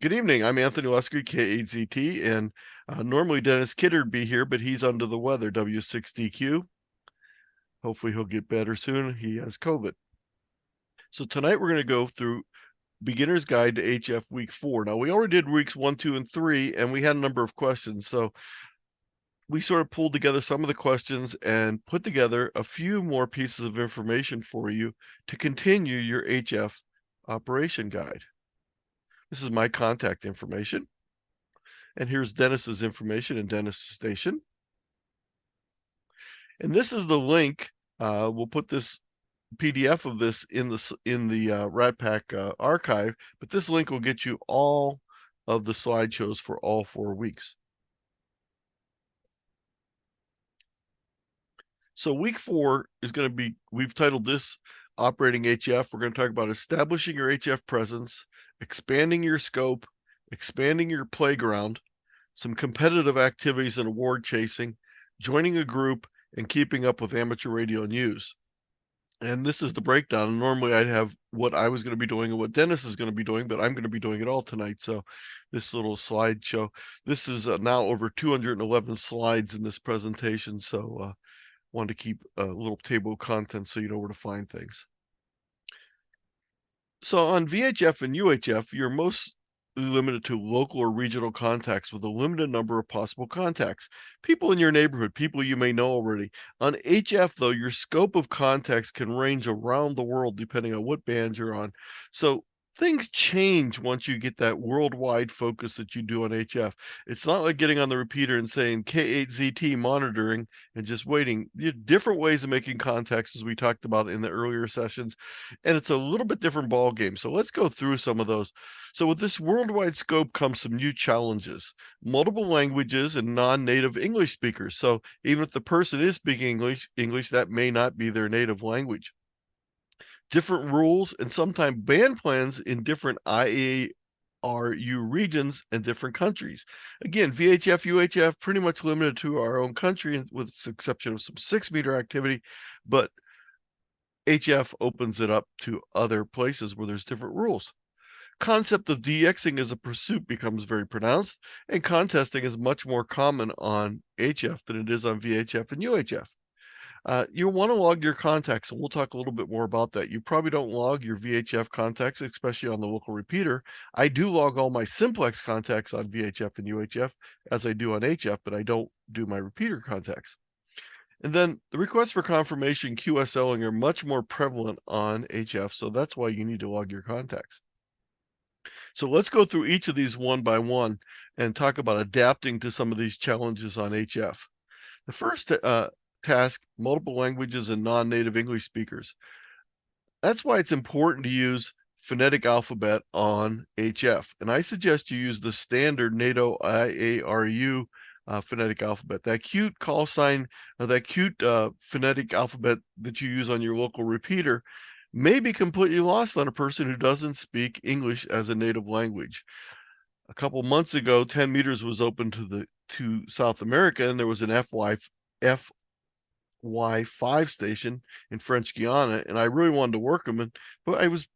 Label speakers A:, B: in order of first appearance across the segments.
A: Good evening. I'm Anthony Luscre, K8ZT, and normally Dennis Kidder would be here, but he's under the weather, W6DQ. Hopefully he'll get better soon. He has COVID. So tonight we're going to go through Beginner's Guide to HF Week 4. Now, we already did weeks 1, 2, and 3, and we had a number of questions. So we sort of pulled together some of the questions and put together a few more pieces of information for you to continue your HF operation guide. This is my contact information. And here's Dennis's information in Dennis Station. And this is the link. We'll put this PDF of this in the RATPAC archive, but this link will get you all of the slideshows for all 4 weeks. So week 4 is going to be, we've titled this Operating HF. We're going to talk about establishing your HF presence, expanding your scope, expanding your playground, some competitive activities and award chasing, joining a group, and keeping up with amateur radio news. And this is the breakdown. Normally I'd have what I was going to be doing and what Dennis is going to be doing, but I'm going to be doing it all tonight. So this little slideshow, this is now over 211 slides in this presentation. So wanted to keep a little table of contents so you know where to find things. So on VHF and UHF, you're most limited to local or regional contacts with a limited number of possible contacts. People in your neighborhood, people you may know already. On HF, though, your scope of contacts can range around the world depending on what band you're on. So things change once you get that worldwide focus that you do on HF. It's not like getting on the repeater and saying K8ZT monitoring and just waiting. You have different ways of making contacts, as we talked about in the earlier sessions, and it's a little bit different ball game. So let's go through some of those. So with this worldwide scope comes some new challenges, multiple languages and non-native English speakers. So even if the person is speaking English, that may not be their native language. Different rules and sometimes band plans in different IARU regions and different countries. Again, VHF, UHF, pretty much limited to our own country with the exception of some 6-meter activity, but HF opens it up to other places where there's different rules. Concept of Dxing as a pursuit becomes very pronounced, and contesting is much more common on HF than it is on VHF and UHF. You'll want to log your contacts, and we'll talk a little bit more about that. You probably don't log your VHF contacts, especially on the local repeater. I do log all my simplex contacts on VHF and UHF as I do on HF, but I don't do my repeater contacts. And then the requests for confirmation, QSLing, are much more prevalent on HF, so that's why you need to log your contacts. So let's go through each of these one by one and talk about adapting to some of these challenges on HF. The first task, multiple languages and non-native English speakers. That's why it's important to use phonetic alphabet on HF. And I suggest you use the standard NATO IARU phonetic alphabet. That cute call sign, that cute phonetic alphabet that you use on your local repeater may be completely lost on a person who doesn't speak English as a native language. A couple months ago, 10 meters was open to South America, and there was an FY5 station in French Guiana, and I really wanted to work them, but I was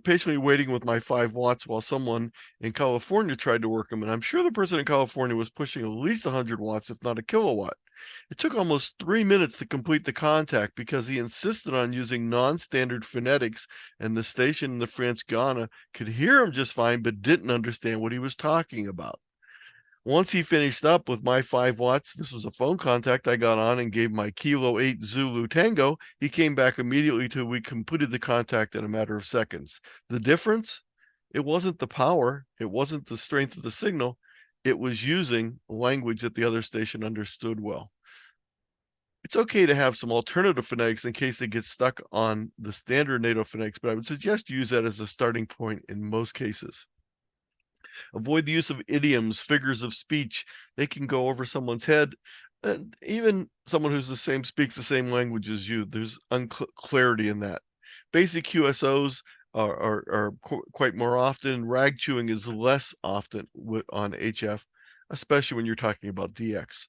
A: patiently waiting with my 5 watts while someone in California tried to work them, and I'm sure the person in California was pushing at least 100 watts, if not a kilowatt. It took almost 3 minutes to complete the contact because he insisted on using non-standard phonetics, and the station in the French Guiana could hear him just fine, but didn't understand what he was talking about. Once he finished up with my 5 watts, this was a phone contact, I got on and gave my Kilo 8 Zulu Tango. He came back immediately till we completed the contact in a matter of seconds. The difference? It wasn't the power. It wasn't the strength of the signal. It was using language that the other station understood well. It's okay to have some alternative phonetics in case they get stuck on the standard NATO phonetics, but I would suggest you use that as a starting point in most cases. Avoid the use of idioms, figures of speech. They can go over someone's head. And even someone who's speaks the same language as you, there's unclarity in that. Basic QSOs are quite more often. Rag chewing is less often on HF, especially when you're talking about DX.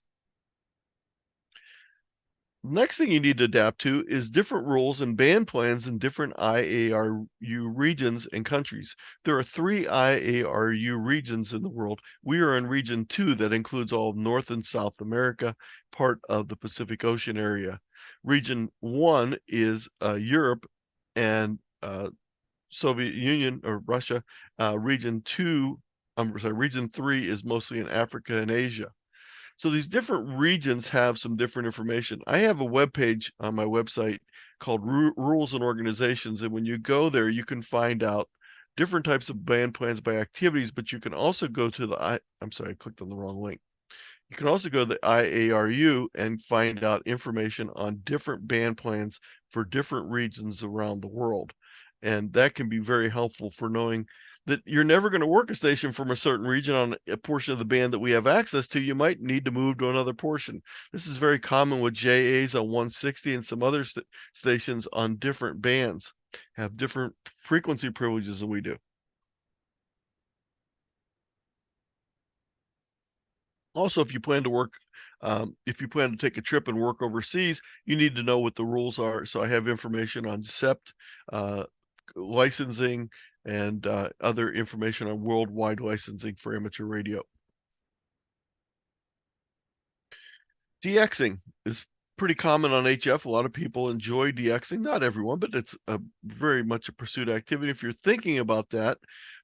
A: Next thing you need to adapt to is different rules and band plans in different IARU regions and countries. There are 3 IARU regions in the world. We are in region 2 that includes all of North and South America, part of the Pacific Ocean area. Region 1 is Europe and Soviet Union or Russia. Region 3 is mostly in Africa and Asia. So these different regions have some different information. I have a web page on my website called Rules and Organizations, and when you go there, you can find out different types of band plans by activities, but you can also go to I'm sorry, I clicked on the wrong link. You can also go to the IARU and find out information on different band plans for different regions around the world. And that can be very helpful for knowing that you're never going to work a station from a certain region on a portion of the band that we have access to. You might need to move to another portion. This is very common with JAs on 160 and some other stations on different bands have different frequency privileges than we do. Also, if you plan to take a trip and work overseas, you need to know what the rules are. So I have information on SEPT, licensing, and other information on worldwide licensing for amateur radio. Dxing is pretty common on HF. A lot of people enjoy Dxing. Not everyone, but it's very much a pursued activity. If you're thinking about that,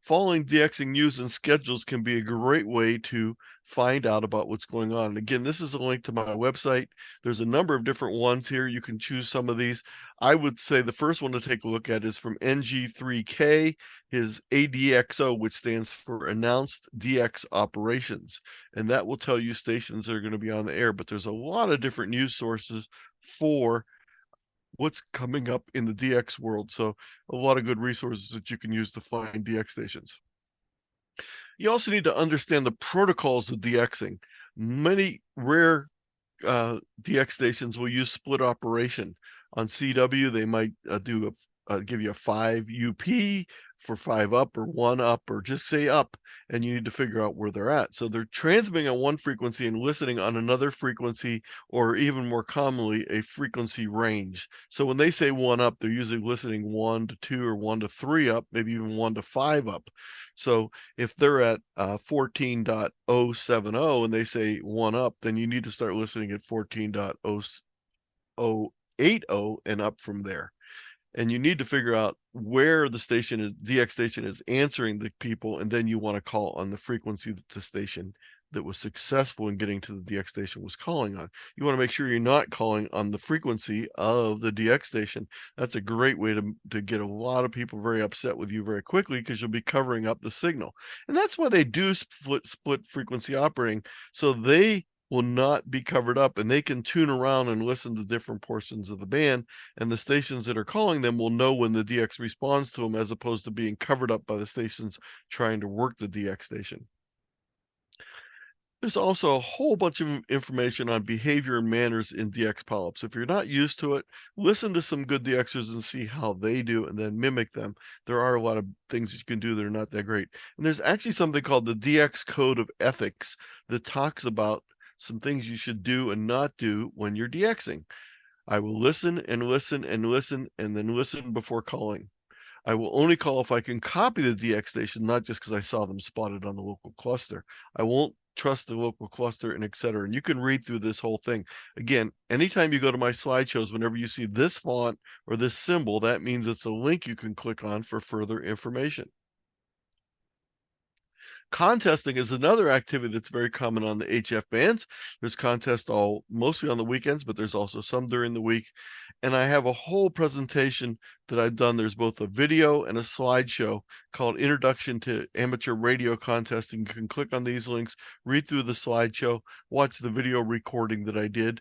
A: following Dxing news and schedules can be a great way to find out about what's going on. Again, this is a link to my website. There's a number of different ones here. You can choose some of these. I would say the first one to take a look at is from NG3K, his ADXO, which stands for Announced DX Operations. And that will tell you stations that are going to be on the air. But there's a lot of different news sources for what's coming up in the DX world. So a lot of good resources that you can use to find DX stations. You also need to understand the protocols of DXing. Many rare DX stations will use split operation. On CW, they might give you a 5 UP for 5 up or 1 up or just say up, and you need to figure out where they're at. So they're transmitting on one frequency and listening on another frequency, or even more commonly, a frequency range. So when they say 1 up, they're usually listening 1 to 2 or 1 to 3 up, maybe even 1 to 5 up. So if they're at 14.070 and they say 1 up, then you need to start listening at 14.080 and up from there. And you need to figure out where the DX station is answering the people, and then you want to call on the frequency that the station that was successful in getting to the DX station was calling on. You want to make sure you're not calling on the frequency of the DX station. That's a great way to get a lot of people very upset with you very quickly, because you'll be covering up the signal. And that's why they do split frequency operating, so they will not be covered up, and they can tune around and listen to different portions of the band, and the stations that are calling them will know when the DX responds to them, as opposed to being covered up by the stations trying to work the DX station. There's also a whole bunch of information on behavior and manners in DX polyps. If you're not used to it, listen to some good DXers and see how they do, and then mimic them. There are a lot of things that you can do that are not that great. And there's actually something called the DX Code of Ethics that talks about some things you should do and not do when you're DXing. I will listen and listen and listen, and then listen before calling. I will only call if I can copy the DX station, not just because I saw them spotted on the local cluster. I won't trust the local cluster, and etc. And you can read through this whole thing. Again, anytime you go to my slideshows, whenever you see this font or this symbol, that means it's a link you can click on for further information. Contesting is another activity that's very common on the HF bands. There's contests mostly on the weekends, but there's also some during the week. And I have a whole presentation that I've done. There's both a video and a slideshow called Introduction to Amateur Radio Contesting. You can click on these links, read through the slideshow, watch the video recording that I did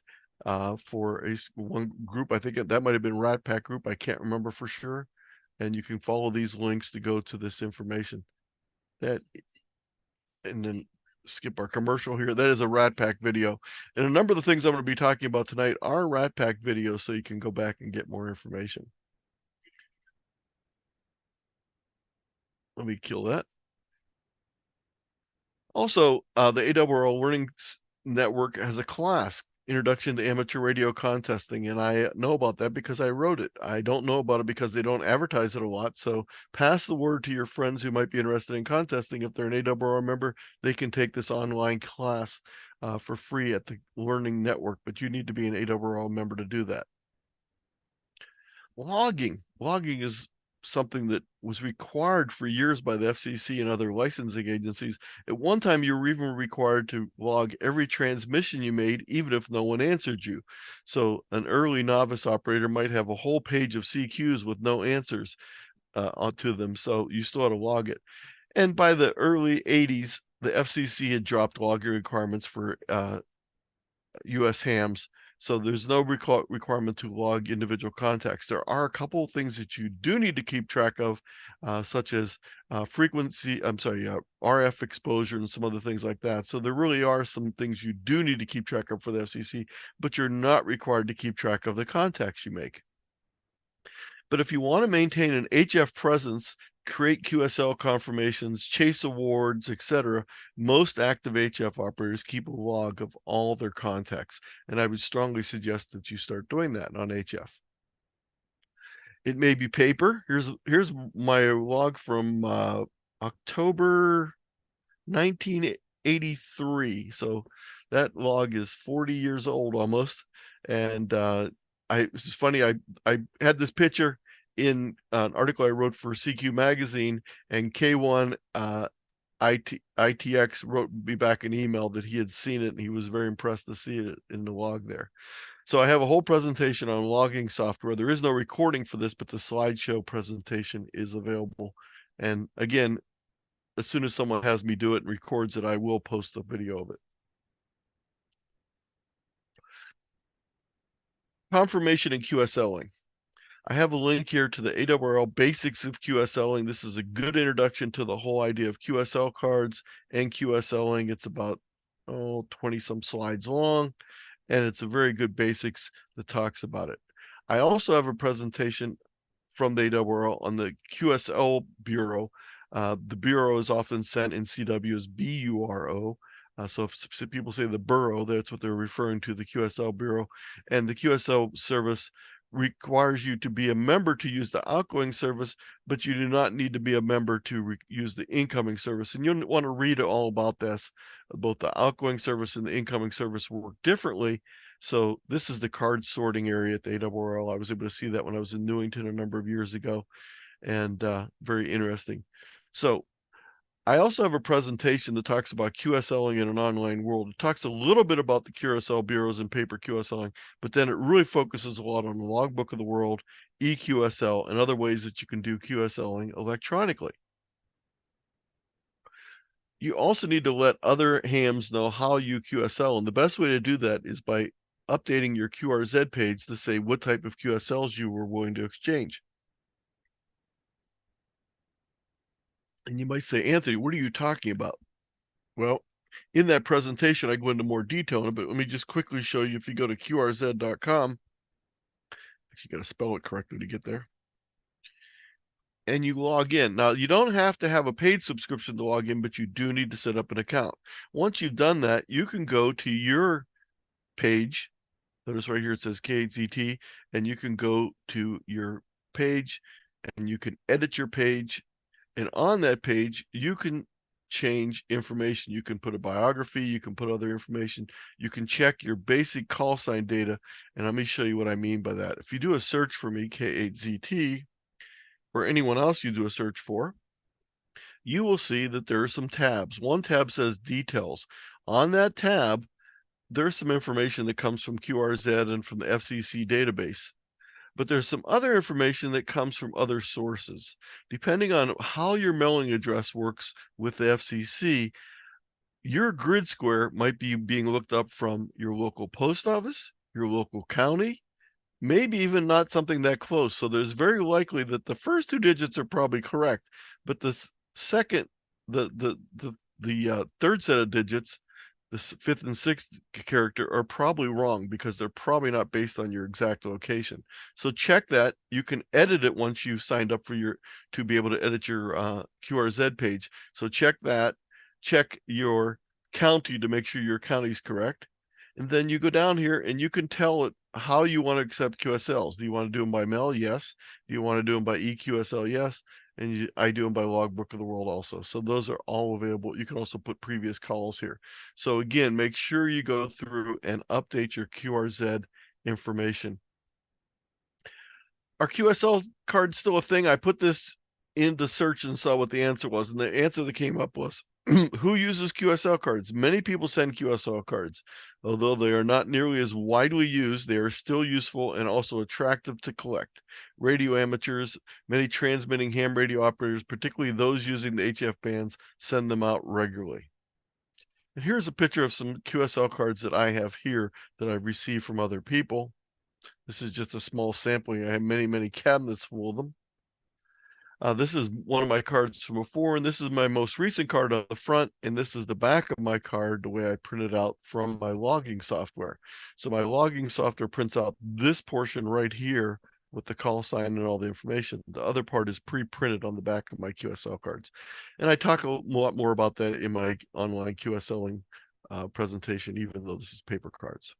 A: for one group. I think that might have been RATPAC group. I can't remember for sure. And you can follow these links to go to this information. And then skip our commercial here. That is a RATPAC video. And a number of the things I'm going to be talking about tonight are RATPAC videos, so you can go back and get more information. Let me kill that. Also, the ARRL Learning Network has a class Introduction to Amateur Radio Contesting, and I know about that because I wrote it. I don't know about it because they don't advertise it a lot. So pass the word to your friends who might be interested in contesting. If they're an ARRL member, they can take this online class for free at the Learning Network, but you need to be an ARRL member to do that. Logging is something that was required for years by the FCC and other licensing agencies. At one time, you were even required to log every transmission you made, even if no one answered you. So an early novice operator might have a whole page of CQs with no answers onto them, so you still had to log it. And by the early 80s, the FCC had dropped logging requirements for US hams. So there's no requirement to log individual contacts. There are a couple of things that you do need to keep track of, such as RF exposure and some other things like that. So there really are some things you do need to keep track of for the FCC, but you're not required to keep track of the contacts you make. But if you want to maintain an HF presence, create QSL confirmations, chase awards, etc., most active HF operators keep a log of all their contacts, and I would strongly suggest that you start doing that on HF. It may be paper. Here's my log from October 1983. So that log is 40 years old almost, and it's funny. I had this picture in an article I wrote for CQ magazine, and K1 ITX wrote me back an email that he had seen it and he was very impressed to see it in the log there. So I have a whole presentation on logging software. There is no recording for this, but the slideshow presentation is available. And again, as soon as someone has me do it and records it, I will post a video of it. Confirmation and QSLing. I have a link here to the ARRL Basics of QSLing. This is a good introduction to the whole idea of QSL cards and QSLing. It's about 20 some slides long, and it's a very good basics that talks about it. I also have a presentation from the ARRL on the QSL Bureau. The Bureau is often sent in CW as BURO. So if people say the Bureau, that's what they're referring to, the QSL Bureau. And the QSL service requires you to be a member to use the outgoing service, but you do not need to be a member to use the incoming service. And you'll want to read all about this. Both the outgoing service and the incoming service work differently. So this is the card sorting area at the ARRL. I was able to see that when I was in Newington a number of years ago, and very interesting. So I also have a presentation that talks about QSLing in an online world. It talks a little bit about the QSL bureaus and paper QSLing, but then it really focuses a lot on the logbook of the world, eQSL, and other ways that you can do QSLing electronically. You also need to let other hams know how you QSL, and the best way to do that is by updating your QRZ page to say what type of QSLs you were willing to exchange. And you might say, Anthony, what are you talking about? Well, in that presentation, I go into more detail, but let me just quickly show you. If you go to qrz.com, actually got to spell it correctly to get there, and you log in. Now, you don't have to have a paid subscription to log in, but you do need to set up an account. Once you've done that, you can go to your page. Notice right here it says KZT, and you can go to your page, and you can edit your page. And on that page, you can change information. You can put a biography, you can put other information, you can check your basic call sign data. And let me show you what I mean by that. If you do a search for me, K8ZT, or anyone else you do a search for, you will see that there are some tabs. One tab says details. On that tab, there's some information that comes from QRZ and from the FCC database. But there's some other information that comes from other sources. Depending on how your mailing address works with the FCC, your grid square might be being looked up from your local post office, your local county, maybe even not something that close. So there's very likely that the first two digits are probably correct, but the second, the third set of digits, the fifth and sixth character, are probably wrong because they're probably not based on your exact location. So check that. You can edit it once you've signed up for to be able to edit your QRZ page. So check that. Check your county to make sure your county is correct. And then you go down here and you can tell it how you want to accept QSLs. Do you want to do them by mail? Yes. Do you want to do them by eQSL? Yes. And I do them by Logbook of the World also. So those are all available. You can also put previous calls here. So again, make sure you go through and update your QRZ information. Are QSL cards still a thing? I put this into search and saw what the answer was. And the answer that came up was, who uses QSL cards? Many people send QSL cards. Although they are not nearly as widely used, they are still useful and also attractive to collect. Radio amateurs, many transmitting ham radio operators, particularly those using the HF bands, send them out regularly. And here's a picture of some QSL cards that I have here that I've received from other people. This is just a small sampling. I have many, many cabinets full of them. This is one of my cards from before, and this is my most recent card on the front, and this is the back of my card, the way I printed out from my logging software. So my logging software prints out this portion right here with the call sign and all the information. The other part is pre-printed on the back of my QSL cards. And I talk a lot more about that in my online QSLing presentation, even though this is paper cards.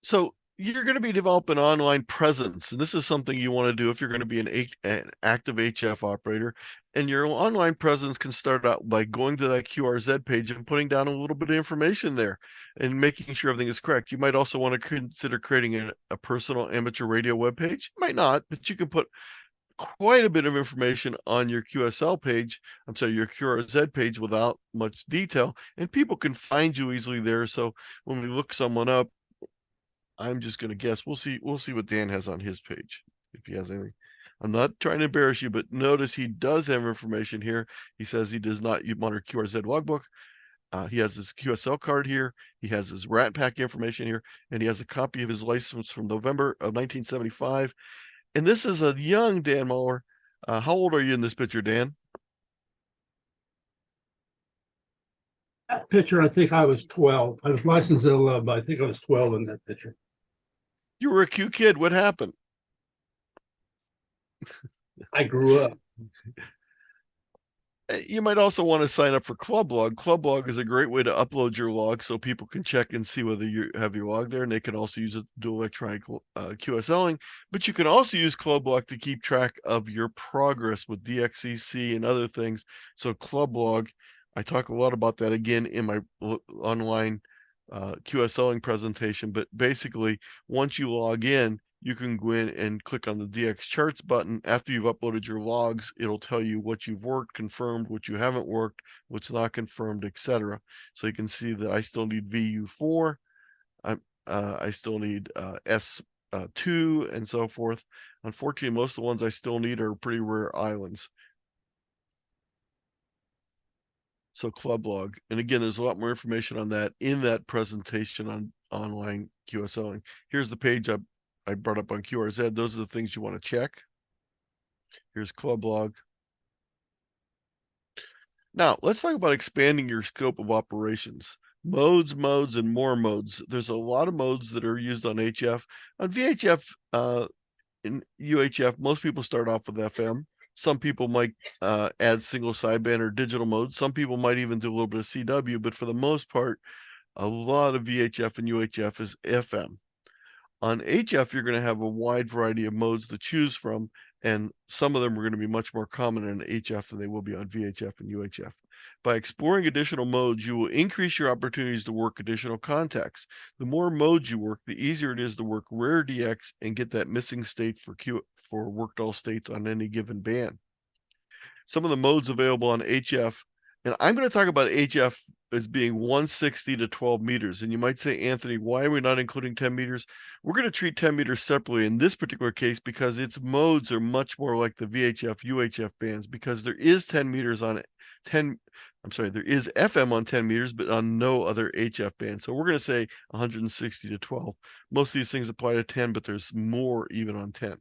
A: So you're going to be developing an online presence, and this is something you want to do if you're going to be an active HF operator. And your online presence can start out by going to that QRZ page and putting down a little bit of information there and making sure everything is correct. You might also want to consider creating a personal amateur radio web page. You might not, but you can put quite a bit of information on your QSL page, your QRZ page without much detail, and people can find you easily there. So when we look someone up, I'm just going to guess. We'll see what Dan has on his page, if he has anything. I'm not trying to embarrass you, but notice he does have information here. He says he does not monitor QRZ logbook. He has his QSL card here. He has his RATPAC information here, and he has a copy of his license from November of 1975. And this is a young Dan Muller. How old are you in this picture, Dan?
B: That picture, I think I was 12. I was licensed at 11, but I think I was 12 in that picture.
A: You were a cute kid. What happened?
B: I grew up.
A: You might also want to sign up for QLog. QLog is a great way to upload your log so people can check and see whether you have your log there, and they can also use it to do electronic QSLing. But you can also use QLog to keep track of your progress with DXCC and other things. So QLog, I talk a lot about that again in my online QSLing presentation. But basically, once you log in, you can go in and click on the DX charts button. After you've uploaded your logs, it'll tell you what you've worked, confirmed, what you haven't worked, what's not confirmed, etc. So you can see that I still need VU4, I still need S2, and so forth. Unfortunately, most of the ones I still need are pretty rare islands. So QLog, and again, there's a lot more information on that in that presentation on online QSLing. Here's the page I brought up on QRZ. Those are the things you want to check. Here's QLog. Now, let's talk about expanding your scope of operations. Modes, and more modes. There's a lot of modes that are used on HF. On VHF, in UHF, most people start off with FM. Some people might add single sideband or digital mode. Some people might even do a little bit of CW, but for the most part, a lot of VHF and UHF is FM. On HF, you're going to have a wide variety of modes to choose from, and some of them are going to be much more common in HF than they will be on VHF and UHF. By exploring additional modes, you will increase your opportunities to work additional contacts. The more modes you work, the easier it is to work rare DX and get that missing state for worked all states on any given band. Some of the modes available on HF, and I'm going to talk about HF as being 160 to 12 meters. And you might say, Anthony, why are we not including 10 meters? We're going to treat 10 meters separately in this particular case because its modes are much more like the VHF, UHF bands, because there is 10 meters on it. There is FM on 10 meters, but on no other HF band. So we're going to say 160 to 12. Most of these things apply to 10, but there's more even on 10.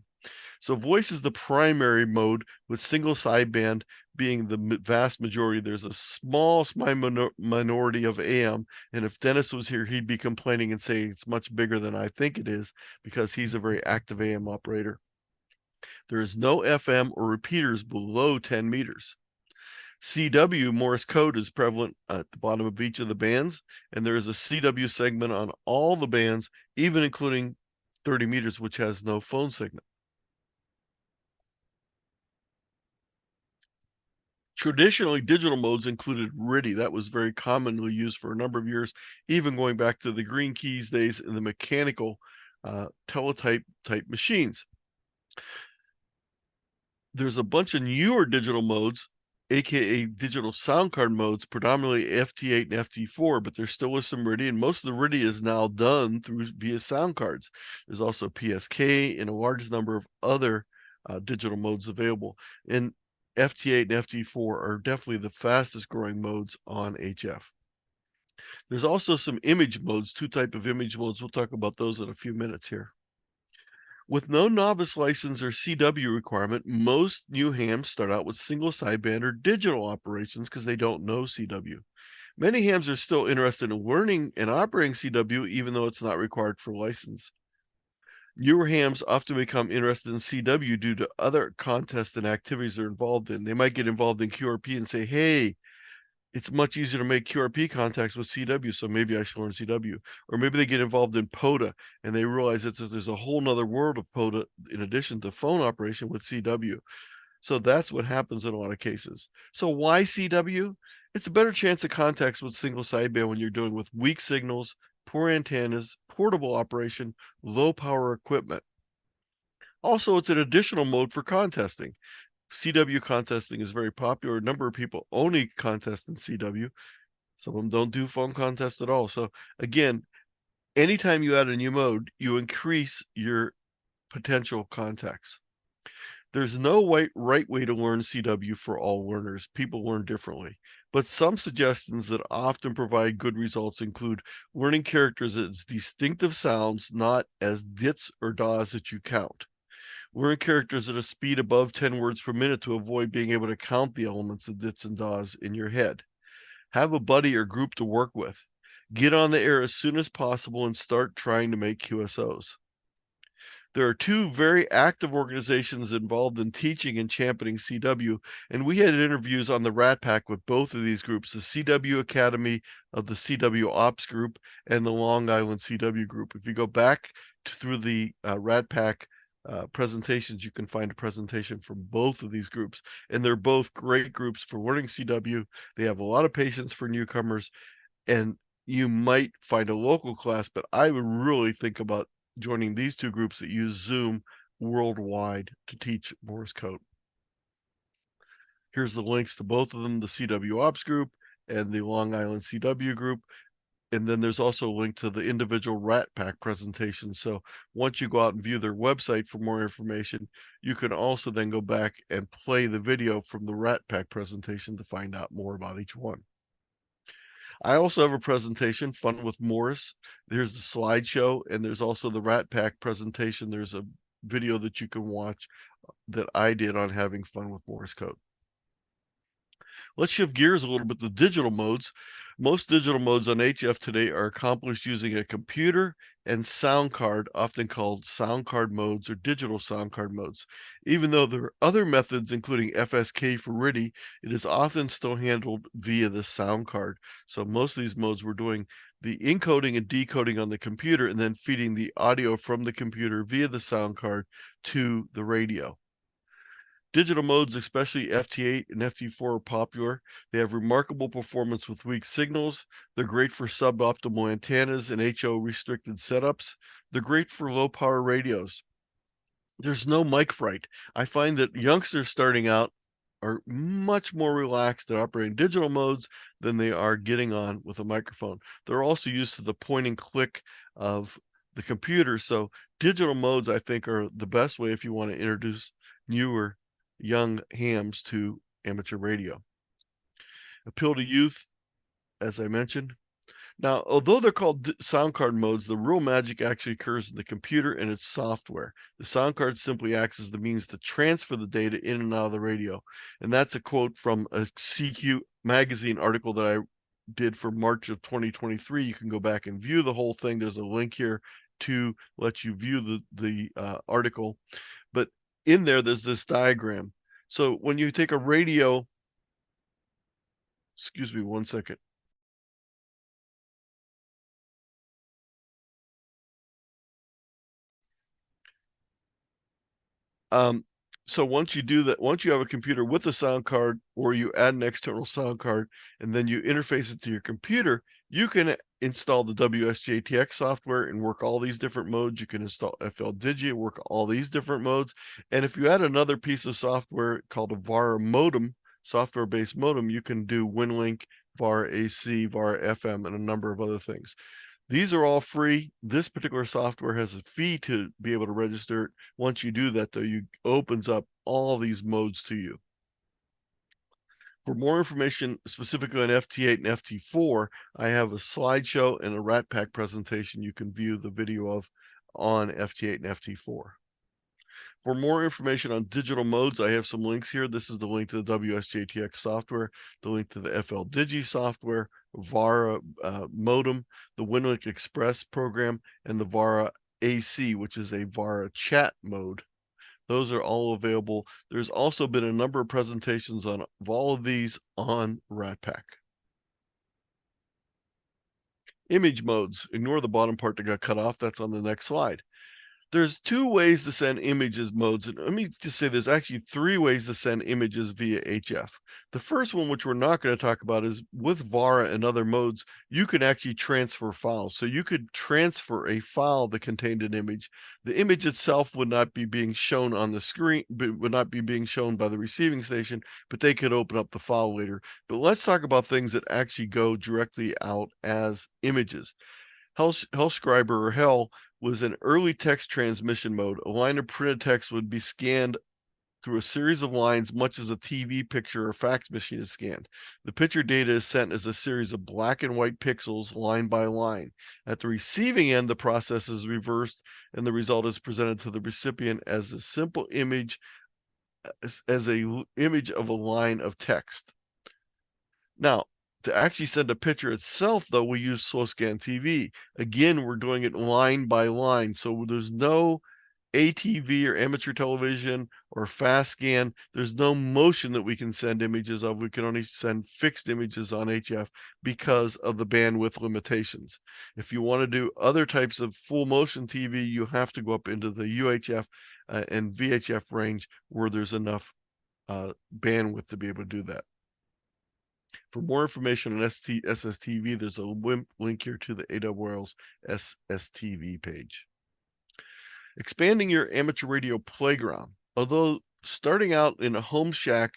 A: So voice is the primary mode, with single sideband being the vast majority. There's a small minority of AM, and if Dennis was here, he'd be complaining and saying it's much bigger than I think it is, because he's a very active AM operator. There is no FM or repeaters below 10 meters. CW, Morse code, is prevalent at the bottom of each of the bands, and there is a CW segment on all the bands, even including 30 meters, which has no phone signal. Traditionally, digital modes included RTTY. That was very commonly used for a number of years, even going back to the green keys days in the mechanical teletype type machines. There's a bunch of newer digital modes, aka digital sound card modes, predominantly FT8 and FT4, but there still is some RTTY, and most of the RTTY is now done via sound cards. There's also PSK and a large number of other digital modes available. And FT8 and FT4 are definitely the fastest growing modes on HF. There's also some image modes, two types of image modes. We'll talk about those in a few minutes here. With no novice license or CW requirement, most new hams start out with single sideband or digital operations because they don't know CW. Many hams are still interested in learning and operating CW, even though it's not required for license. Newer hams often become interested in CW due to other contests and activities they're involved in. They might get involved in QRP and say, hey, it's much easier to make QRP contacts with CW, so maybe I should learn CW. Or maybe they get involved in POTA and they realize that there's a whole nother world of POTA in addition to phone operation with CW. So that's what happens in a lot of cases. So why CW? It's a better chance of contacts with single sideband when you're dealing with weak signals, poor antennas, portable operation, low power equipment. Also, it's an additional mode for contesting. CW contesting is very popular. A number of people only contest in CW. Some of them don't do phone contests at all. So again, anytime you add a new mode, you increase your potential contacts. There's no right way to learn CW for all learners. People learn differently. But some suggestions that often provide good results include learning characters as distinctive sounds, not as dits or das that you count. Learn characters at a speed above 10 words per minute to avoid being able to count the elements of dits and das in your head. Have a buddy or group to work with. Get on the air as soon as possible and start trying to make QSOs. There are two very active organizations involved in teaching and championing CW, and we had interviews on the RATPAC with both of these groups, the CW Academy of the CW Ops group and the Long Island CW group. If you go back through the RATPAC presentations, you can find a presentation from both of these groups, and they're both great groups for learning CW. They have a lot of patience for newcomers, and you might find a local class, but I would really think about joining these two groups that use Zoom worldwide to teach Morse code. Here's the links to both of them, the CW Ops group and the Long Island CW group. And then there's also a link to the individual RATPAC presentations. So once you go out and view their website for more information, you can also then go back and play the video from the RATPAC presentation to find out more about each one. I also have a presentation, Fun with Morse. There's the slideshow, and there's also the RATPAC presentation. There's a video that you can watch that I did on having fun with Morse code. Let's shift gears a little bit to digital modes. Most digital modes on HF today are accomplished using a computer and sound card, often called sound card modes or digital sound card modes. Even though there are other methods, including FSK for RTTY, it is often still handled via the sound card. So most of these modes we're doing the encoding and decoding on the computer and then feeding the audio from the computer via the sound card to the radio. Digital modes, especially FT8 and FT4, are popular. They have remarkable performance with weak signals. They're great for suboptimal antennas and HO restricted setups. They're great for low power radios. There's no mic fright. I find that youngsters starting out are much more relaxed at operating digital modes than they are getting on with a microphone. They're also used to the point and click of the computer. So digital modes, I think, are the best way if you want to introduce newer young hams to amateur radio. Appeal to youth, as I mentioned. Now, although they're called sound card modes, the real magic actually occurs in the computer and its software. The sound card simply acts as the means to transfer the data in and out of the radio. And that's a quote from a CQ magazine article that I did for March of 2023. You can go back and view the whole thing. There's a link here to let you view the article. But in there, there's this diagram. So when you take a radio Excuse me 1 second. So once you do that, once you have a computer with a sound card, or you add an external sound card, and then you interface it to your computer, you can install the WSJTX software and work all these different modes. You can install FLDigi and work all these different modes. And if you add another piece of software called a VARA modem, software-based modem, you can do WinLink, VARA AC, VARA FM, and a number of other things. These are all free. This particular software has a fee to be able to register. Once you do that, though, it opens up all these modes to you. For more information specifically on FT8 and FT4, I have a slideshow and a RATPAC presentation you can view the video of on FT8 and FT4. For more information on digital modes, I have some links here. This is the link to the WSJTX software, the link to the FLDigi software, VARA modem, the WinLink Express program, and the VARA AC, which is a VARA chat mode. Those are all available. There's also been a number of presentations on all of these on RATPAC. Image modes. Ignore the bottom part that got cut off. That's on the next slide. There's 2 ways to send images modes, and let me just say there's actually 3 ways to send images via HF. The first one, which we're not going to talk about, is with VARA and other modes, you can actually transfer files. So you could transfer a file that contained an image. The image itself would not be being shown on the screen, would not be being shown by the receiving station, but they could open up the file later. But let's talk about things that actually go directly out as images. Hellscriber or Hell was an early text transmission mode. A line of printed text would be scanned through a series of lines, much as a TV picture or fax machine is scanned. The picture data is sent as a series of black and white pixels, line by line. At the receiving end, the process is reversed, and the result is presented to the recipient as a simple image, as a image of a line of text. Now, to actually send a picture itself, though, we use slow scan TV. Again, we're doing it line by line. So there's no ATV or amateur television or fast scan. There's no motion that we can send images of. We can only send fixed images on HF because of the bandwidth limitations. If you want to do other types of full motion TV, you have to go up into the UHF and VHF range where there's enough bandwidth to be able to do that. For more information on SSTV, there's a link here to the AWL's SSTV page. Expanding your amateur radio playground. Although starting out in a home shack,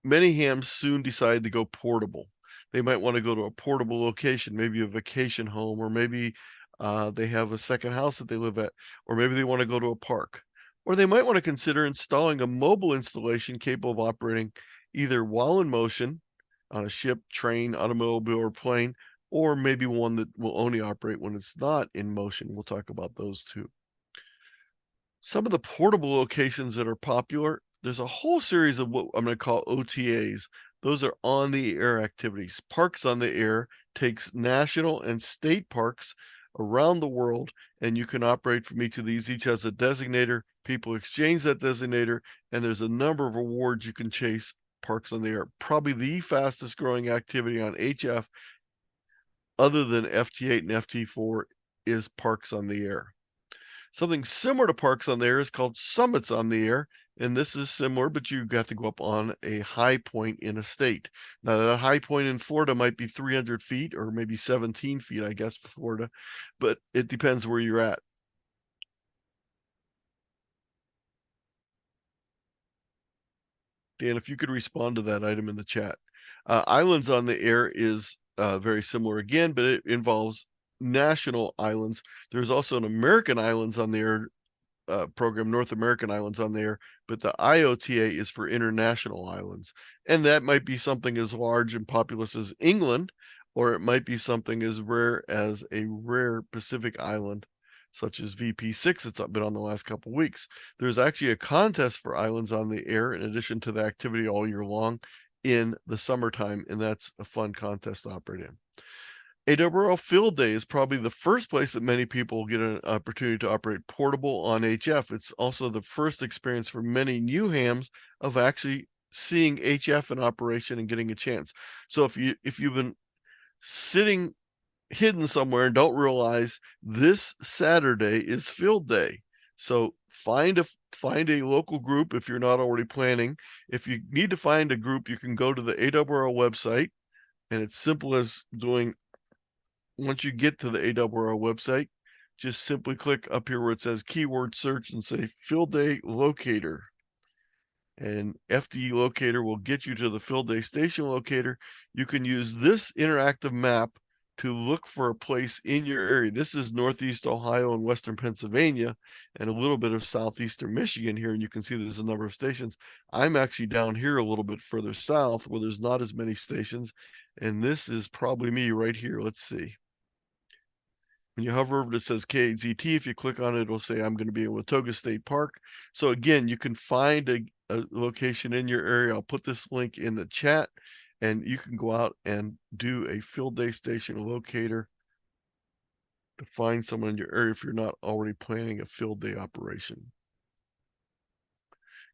A: many hams soon decide to go portable. They might want to go to a portable location, maybe a vacation home, or maybe they have a second house that they live at, or maybe they want to go to a park. Or they might want to consider installing a mobile installation capable of operating either while in motion, on a ship, train, automobile, or plane, or maybe one that will only operate when it's not in motion. We'll talk about those too. Some of the portable locations that are popular, there's a whole series of what I'm going to call OTAs. Those are on the air activities. Parks on the Air takes national and state parks around the world, and you can operate from each of these. Each has a designator. People exchange that designator, and there's a number of awards you can chase. Parks on the Air, probably the fastest growing activity on HF other than FT8 and FT4 is Parks on the Air. Something similar to Parks on the Air is called Summits on the Air, and this is similar, but you have to go up on a high point in a state. Now, that high point in Florida might be 300 feet or maybe 17 feet, I guess, for Florida, but it depends where you're at. Dan, if you could respond to that item in the chat. Islands on the Air is very similar again, but it involves national islands. There's also an American Islands on the Air program, North American Islands on the Air, but the IOTA is for international islands. And that might be something as large and populous as England, or it might be something as rare as a rare Pacific island, such as VP6 that's been on the last couple of weeks. There's actually a contest for islands on the air in addition to the activity all year long in the summertime, and that's a fun contest to operate in. AWL Field Day is probably the first place that many people get an opportunity to operate portable on HF. It's also the first experience for many new hams of actually seeing HF in operation and getting a chance. So if you've been sitting hidden somewhere and don't realize, this Saturday is field day. So find a local group if you're not already planning. If you need to find a group, you can go to the ARRL website, and it's simple as doing, once you get to the ARRL website, just simply click up here where it says keyword search and say field day locator. And FDE locator will get you to the field day station locator. You can use this interactive map to look for a place in your area. This is Northeast Ohio and Western Pennsylvania and a little bit of Southeastern Michigan here. And you can see there's a number of stations. I'm actually down here a little bit further south where there's not as many stations. And this is probably me right here. Let's see. When you hover over it, it says KZT. If you click on it, it'll say I'm going to be in Watauga State Park. So again, you can find a location in your area. I'll put this link in the chat, and you can go out and do a field day station locator to find someone in your area if you're not already planning a field day operation.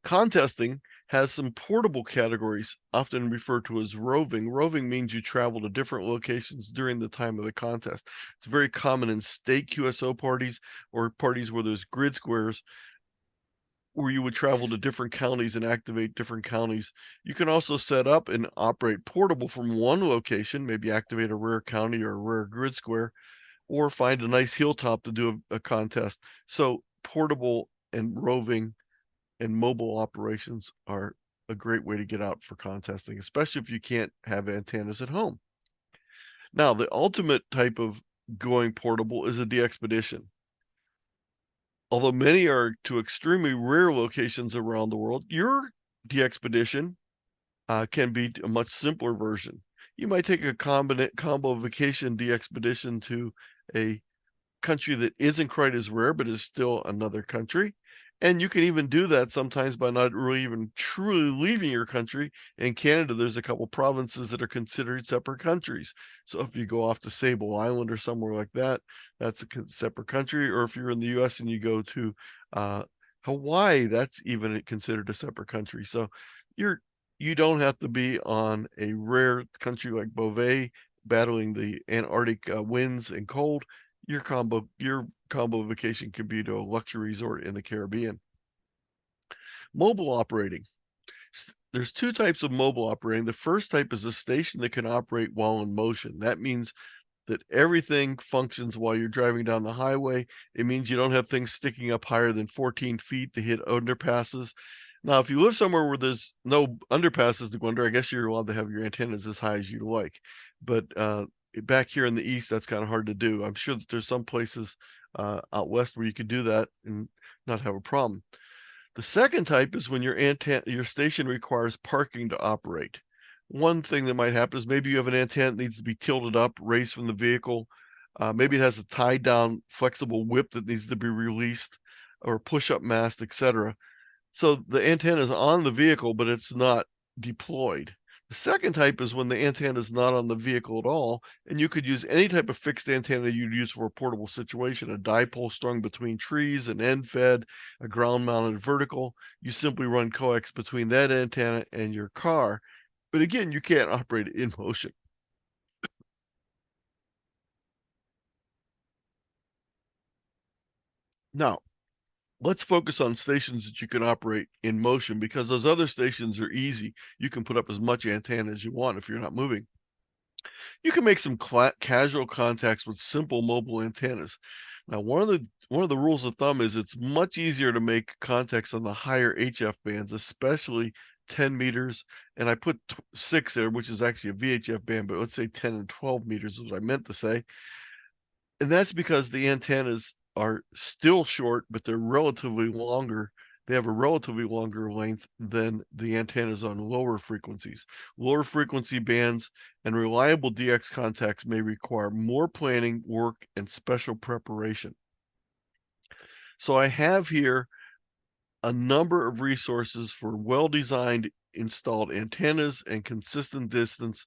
A: Contesting has some portable categories, often referred to as roving. Roving means you travel to different locations during the time of the contest. It's very common in state QSO parties or parties where there's grid squares, where you would travel to different counties and activate different counties. You can also set up and operate portable from one location, maybe activate a rare county or a rare grid square, or find a nice hilltop to do a contest. So portable and roving and mobile operations are a great way to get out for contesting, especially if you can't have antennas at home. Now, the ultimate type of going portable is a DXpedition. Although many are to extremely rare locations around the world, your DXpedition can be a much simpler version. You might take a combo vacation DXpedition to a country that isn't quite as rare, but is still another country. And you can even do that sometimes by not really even truly leaving your country. In Canada, there's a couple provinces that are considered separate countries. So if you go off to Sable Island or somewhere like that, that's a separate country. Or if you're in the US and you go to Hawaii, that's even considered a separate country. So you don't have to be on a rare country like Beauvais battling the Antarctic winds and cold. Your combo vacation could be to a luxury resort in the Caribbean. Mobile operating. There's two types of mobile operating. The first type is a station that can operate while in motion. That means that everything functions while you're driving down the highway. It means you don't have things sticking up higher than 14 feet to hit underpasses. Now, if you live somewhere where there's no underpasses to go under, I guess you're allowed to have your antennas as high as you like. But back here in the East, that's kind of hard to do. I'm sure that there's some places out West where you could do that and not have a problem. The second type is when your station requires parking to operate. One thing that might happen is maybe you have an antenna that needs to be tilted up, raised from the vehicle. Maybe it has a tied down flexible whip that needs to be released, or push-up mast, etc. So the antenna is on the vehicle, but it's not deployed. The second type is when the antenna is not on the vehicle at all, and you could use any type of fixed antenna you'd use for a portable situation, a dipole strung between trees, an end fed, a ground mounted vertical. You simply run coax between that antenna and your car. But again, you can't operate it in motion. Now, let's focus on stations that you can operate in motion, because those other stations are easy. You can put up as much antenna as you want if you're not moving. You can make some casual contacts with simple mobile antennas. Now, one of the rules of thumb is it's much easier to make contacts on the higher HF bands, especially 10 meters. And I put 6 there, which is actually a VHF band, but let's say 10 and 12 meters is what I meant to say. And that's because the antennas are still short, but they're relatively longer. They have a relatively longer length than the antennas on lower frequencies. Lower frequency bands and reliable DX contacts may require more planning, work, and special preparation. So I have here a number of resources for well-designed installed antennas and consistent distance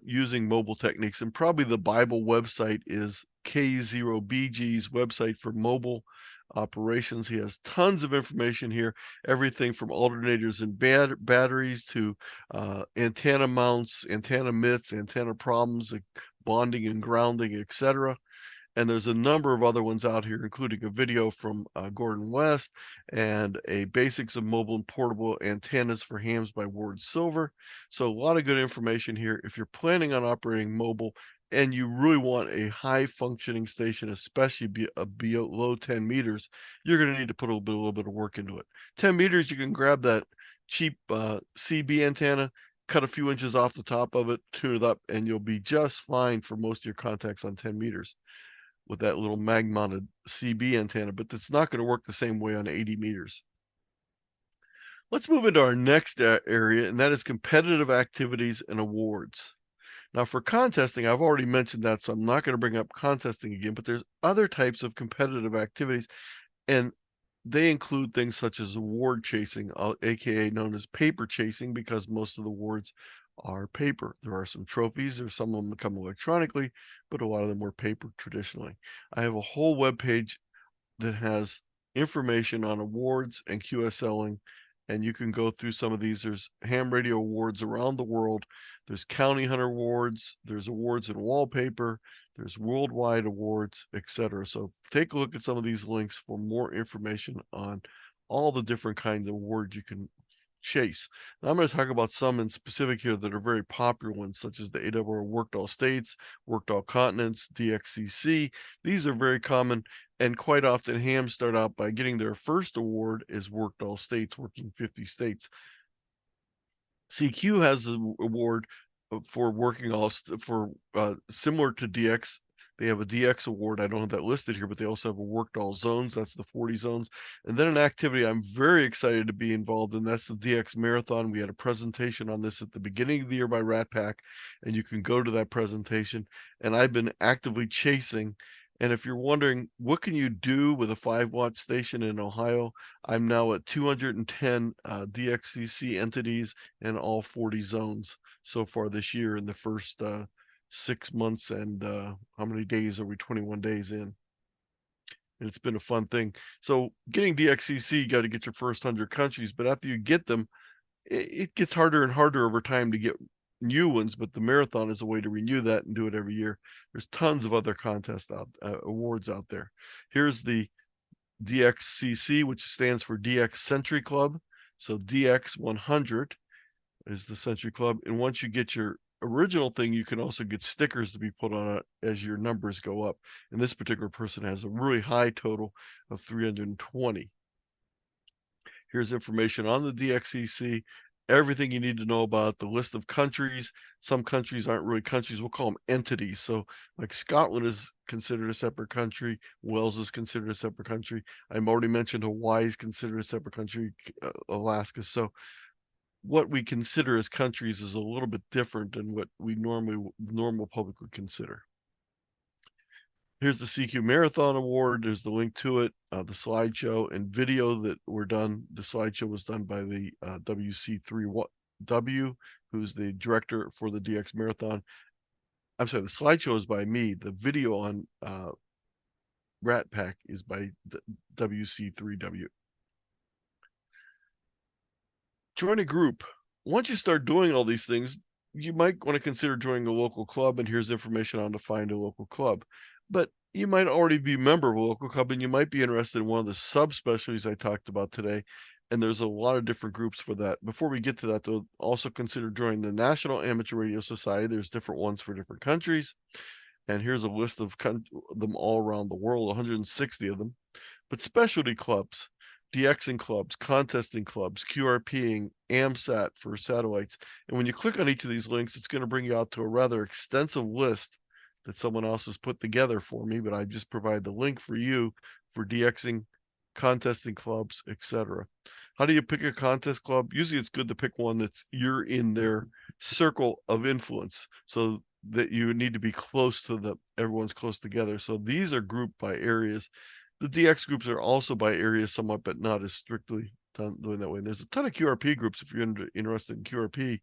A: using mobile techniques. And probably the Bible website is K0BG's website for mobile operations. He has tons of information here, everything from alternators and batteries to antenna mounts, antenna mitts, antenna problems, bonding and grounding, etc. And there's a number of other ones out here, including a video from Gordon West and a basics of mobile and portable antennas for hams by Ward Silver. So a lot of good information here. If you're planning on operating mobile and you really want a high functioning station, especially below 10 meters, you're going to need to put a little bit of work into it. 10 meters, you can grab that cheap CB antenna, cut a few inches off the top of it, tune it up, and you'll be just fine for most of your contacts on 10 meters with that little mag-mounted CB antenna, but it's not going to work the same way on 80 meters. Let's move into our next area, and that is competitive activities and awards. Now, for contesting, I've already mentioned that, so I'm not going to bring up contesting again, but there's other types of competitive activities, and they include things such as award chasing, aka known as paper chasing, because most of the awards are paper. There are some trophies, or some of them come electronically, but a lot of them were paper traditionally. I have a whole web page that has information on awards and QSLing, and you can go through some of these. There's ham radio awards around the world. There's County Hunter awards. There's awards in wallpaper. There's worldwide awards, etc. So take a look at some of these links for more information on all the different kinds of awards you can chase. Now, I'm going to talk about some in specific here that are very popular ones, such as the AWR Worked All States, Worked All Continents, DXCC. These are very common, and quite often hams start out by getting their first award is Worked All States, working 50 states. CQ has an award for working all similar to DX. They have a DX award. I don't have that listed here, but they also have a worked all zones. That's the 40 zones. And then an activity I'm very excited to be involved in. That's the DX Marathon. We had a presentation on this at the beginning of the year by RATPAC, and you can go to that presentation. And I've been actively chasing. And if you're wondering, what can you do with a 5-watt station in Ohio? I'm now at 210 DXCC entities in all 40 zones so far this year in the first 6 months, and how many days are we? 21 days in, and it's been a fun thing. So getting DXCC, you got to get your first 100 countries, but after you get them, it gets harder and harder over time to get new ones, but the marathon is a way to renew that and do it every year. There's tons of other contests awards out there. Here's the DXCC, which stands for DX Century Club. So DX 100 is the Century Club, and once you get your original thing, you can also get stickers to be put on it as your numbers go up. And this particular person has a really high total of 320. Here's information on the DXCC, everything you need to know about the list of countries. Some countries aren't really countries, we'll call them entities. So like Scotland is considered a separate country, Wales is considered a separate country. I've already mentioned Hawaii is considered a separate country, Alaska. So what we consider as countries is a little bit different than what we normal public would consider. Here's the CQ Marathon Award. There's the link to it, the slideshow and video that were done. The slideshow was done by the WC3W, who's the director for the DX Marathon. I'm sorry, the slideshow is by me. The video on RATPAC is by WC3W. Join a group. Once you start doing all these things, you might want to consider joining a local club, and here's information on how to find a local club. But you might already be a member of a local club, and you might be interested in one of the subspecialties I talked about today. And there's a lot of different groups for that. Before we get to that, though, also consider joining the National Amateur Radio Society. There's different ones for different countries. And here's a list of them all around the world, 160 of them. But specialty clubs, Dxing clubs, contesting clubs, QRPing, AMSAT for satellites. And when you click on each of these links, it's going to bring you out to a rather extensive list that someone else has put together for me, but I just provide the link for you for Dxing, contesting clubs, etc. How do you pick a contest club? Usually it's good to pick one that's you're in their circle of influence, so that you need to be close to everyone's close together. So these are grouped by areas. The DX groups are also by areas somewhat, but not as strictly doing that way. And there's a ton of QRP groups. If you're interested in QRP,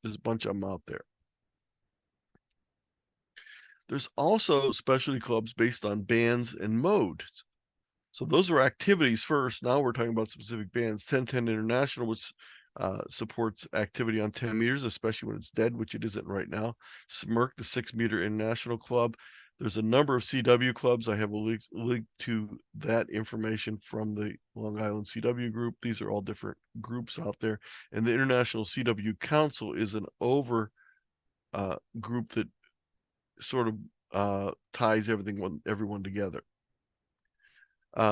A: there's a bunch of them out there. There's also specialty clubs based on bands and modes. So those are activities first. Now we're talking about specific bands. 1010 International, which supports activity on 10 meters, especially when it's dead, which it isn't right now. SMIRC, the 6-meter international club. There's a number of CW clubs. I have a link to that information from the Long Island CW group. These are all different groups out there. And the International CW Council is an group that sort of ties everyone together.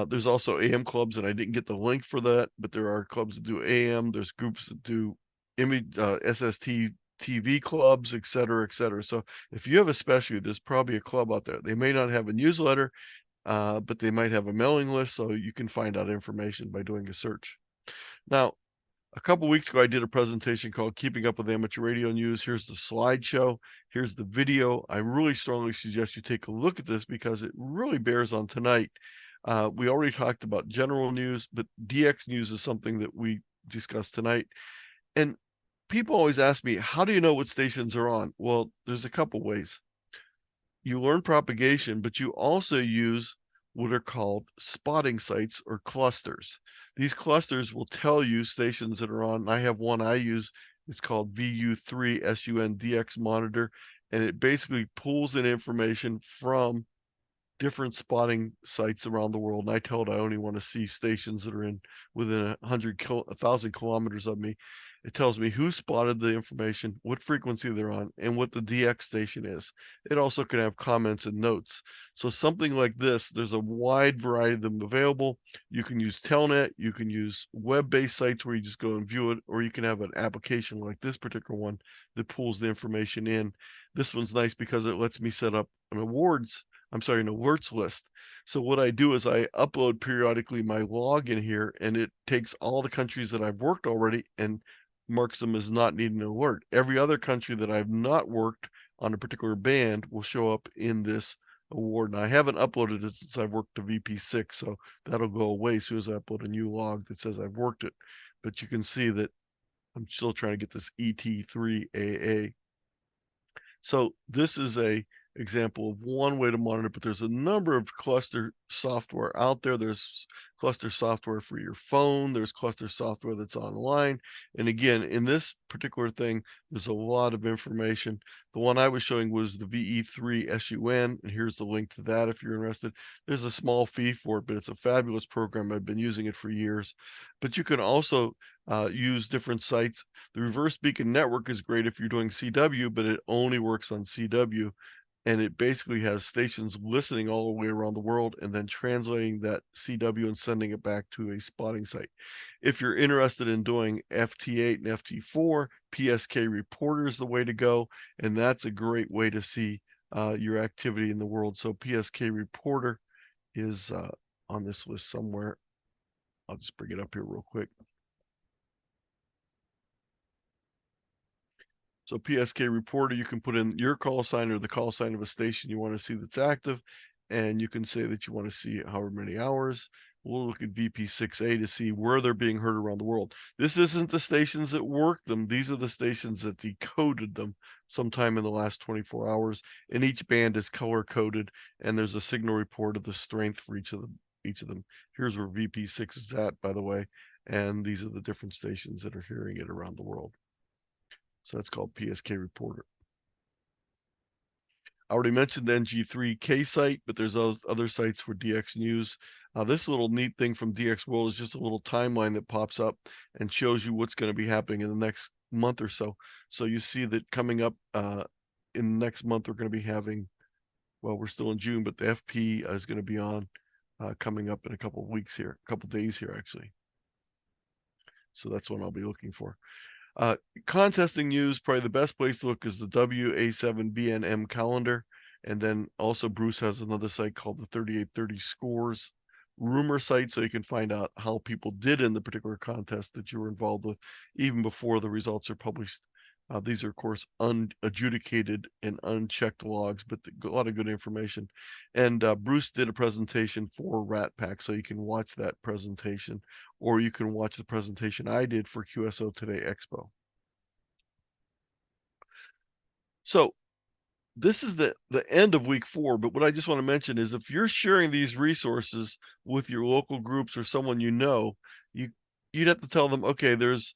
A: There's also AM clubs, and I didn't get the link for that, but there are clubs that do AM. There's groups that do image SST TV clubs, et cetera, et cetera. So if you have a specialty, there's probably a club out there. They may not have a newsletter, but they might have a mailing list, so you can find out information by doing a search. Now, a couple weeks ago, I did a presentation called Keeping Up with Amateur Radio News. Here's the slideshow. Here's the video. I really strongly suggest you take a look at this because it really bears on tonight. We already talked about general news, but DX news is something that we discussed tonight. And people always ask me, how do you know what stations are on? Well, there's a couple ways. You learn propagation, but you also use what are called spotting sites or clusters. These clusters will tell you stations that are on. I have one I use. It's called VU3 SUNDX monitor, and it basically pulls in information from different spotting sites around the world. And I tell it I only want to see stations that are within 1,000 kilometers of me. It tells me who spotted the information, what frequency they're on, and what the DX station is. It also can have comments and notes. So something like this, there's a wide variety of them available. You can use Telnet, you can use web-based sites where you just go and view it, or you can have an application like this particular one that pulls the information in. This one's nice because it lets me set up an alerts list. So what I do is I upload periodically my log in here, and it takes all the countries that I've worked already and marks them as not needing an alert. Every other country that I've not worked on a particular band will show up in this award. And I haven't uploaded it since I've worked to VP6, so that'll go away as soon as I upload a new log that says I've worked it. But you can see that I'm still trying to get this ET3AA. So this is a example of one way to monitor, but there's a number of cluster software out there. There's cluster software for your phone. There's cluster software that's online. And again, in this particular thing, there's a lot of information. The one I was showing was the VE3 SUN, and here's the link to that if you're interested. There's a small fee for it, but it's a fabulous program. I've been using it for years. But you can also use different sites. The reverse beacon network is great if you're doing CW, but it only works on CW. And it basically has stations listening all the way around the world and then translating that CW and sending it back to a spotting site. If you're interested in doing FT8 and FT4, PSK Reporter is the way to go. And that's a great way to see your activity in the world. So PSK Reporter is on this list somewhere. I'll just bring it up here real quick. So PSK Reporter, you can put in your call sign or the call sign of a station you want to see that's active, and you can say that you want to see however many hours. We'll look at VP6A to see where they're being heard around the world. This isn't the stations that worked them. These are the stations that decoded them sometime in the last 24 hours, and each band is color-coded, and there's a signal report of the strength for each of them. Here's where VP6 is at, by the way, and these are the different stations that are hearing it around the world. So that's called PSK Reporter. I already mentioned the NG3K site, but there's other sites for DX News. This little neat thing from DX World is just a little timeline that pops up and shows you what's going to be happening in the next month or so. So you see that coming up in the next month, we're going to be having, well, we're still in June, but the FP is going to be on coming up in a couple of weeks here, a couple of days here, actually. So that's what I'll be looking for. Contesting news, probably the best place to look is the WA7BNM calendar. And then also Bruce has another site called the 3830 scores rumor site, so you can find out how people did in the particular contest that you were involved with, even before the results are published. These are, of course, unadjudicated and unchecked logs, but a lot of good information. And Bruce did a presentation for RATPAC, so you can watch that presentation, or you can watch the presentation I did for QSO Today Expo. So this is the end of week 4, but what I just want to mention is if you're sharing these resources with your local groups or someone you know, you'd have to tell them, okay, there's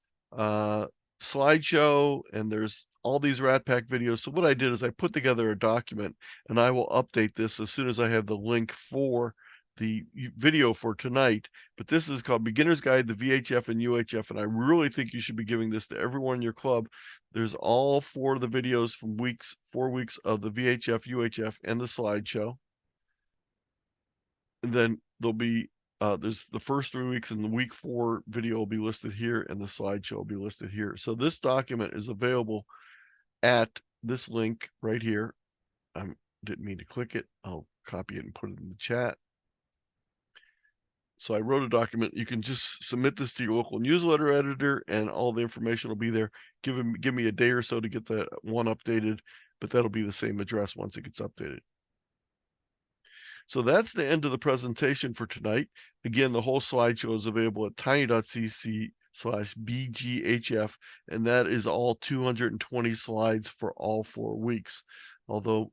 A: slideshow and there's all these RATPAC videos. So what I did is I put together a document, and I will update this as soon as I have the link for the video for tonight. But this is called Beginner's Guide to VHF and UHF, and I really think you should be giving this to everyone in your club. There's all 4 of the videos from 4 weeks of the VHF, UHF, and the slideshow. And then there'll be there's the first 3 weeks, and the week 4 video will be listed here, and the slideshow will be listed here. So this document is available at this link right here. I didn't mean to click it. I'll copy it and put it in the chat. So I wrote a document. You can just submit this to your local newsletter editor, and all the information will be there. Give me a day or so to get that one updated, but that'll be the same address once it gets updated. So that's the end of the presentation for tonight. Again, the whole slideshow is available at tiny.cc/BGHF, and that is all 220 slides for all 4 weeks. Although,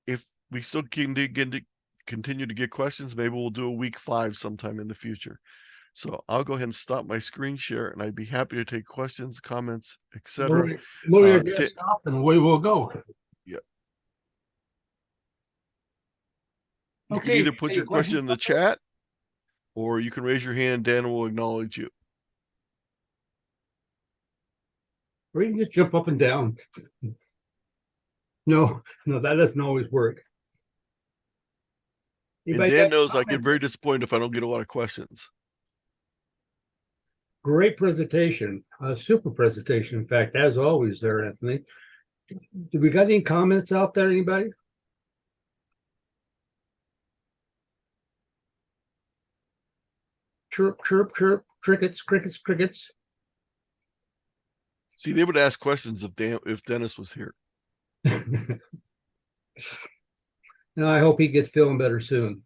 A: if we still continue to get questions, maybe we'll do a week 5 sometime in the future. So I'll go ahead and stop my screen share, and I'd be happy to take questions, comments, etc.
B: Move your guest off, and away we'll go.
A: Yeah. You
B: Okay,
A: can either put your question in the chat, or you can raise your hand. Dan will acknowledge you.
B: Or you can just jump up and down. No, that doesn't always work.
A: And Dan knows I get very disappointed if I don't get a lot of questions.
B: Great presentation, super presentation. In fact, as always there, Anthony. Do we got any comments out there, anybody? Chirp, chirp, chirp, crickets, crickets, crickets.
A: See, they would ask questions if Dennis was here.
B: No, I hope he gets feeling better soon.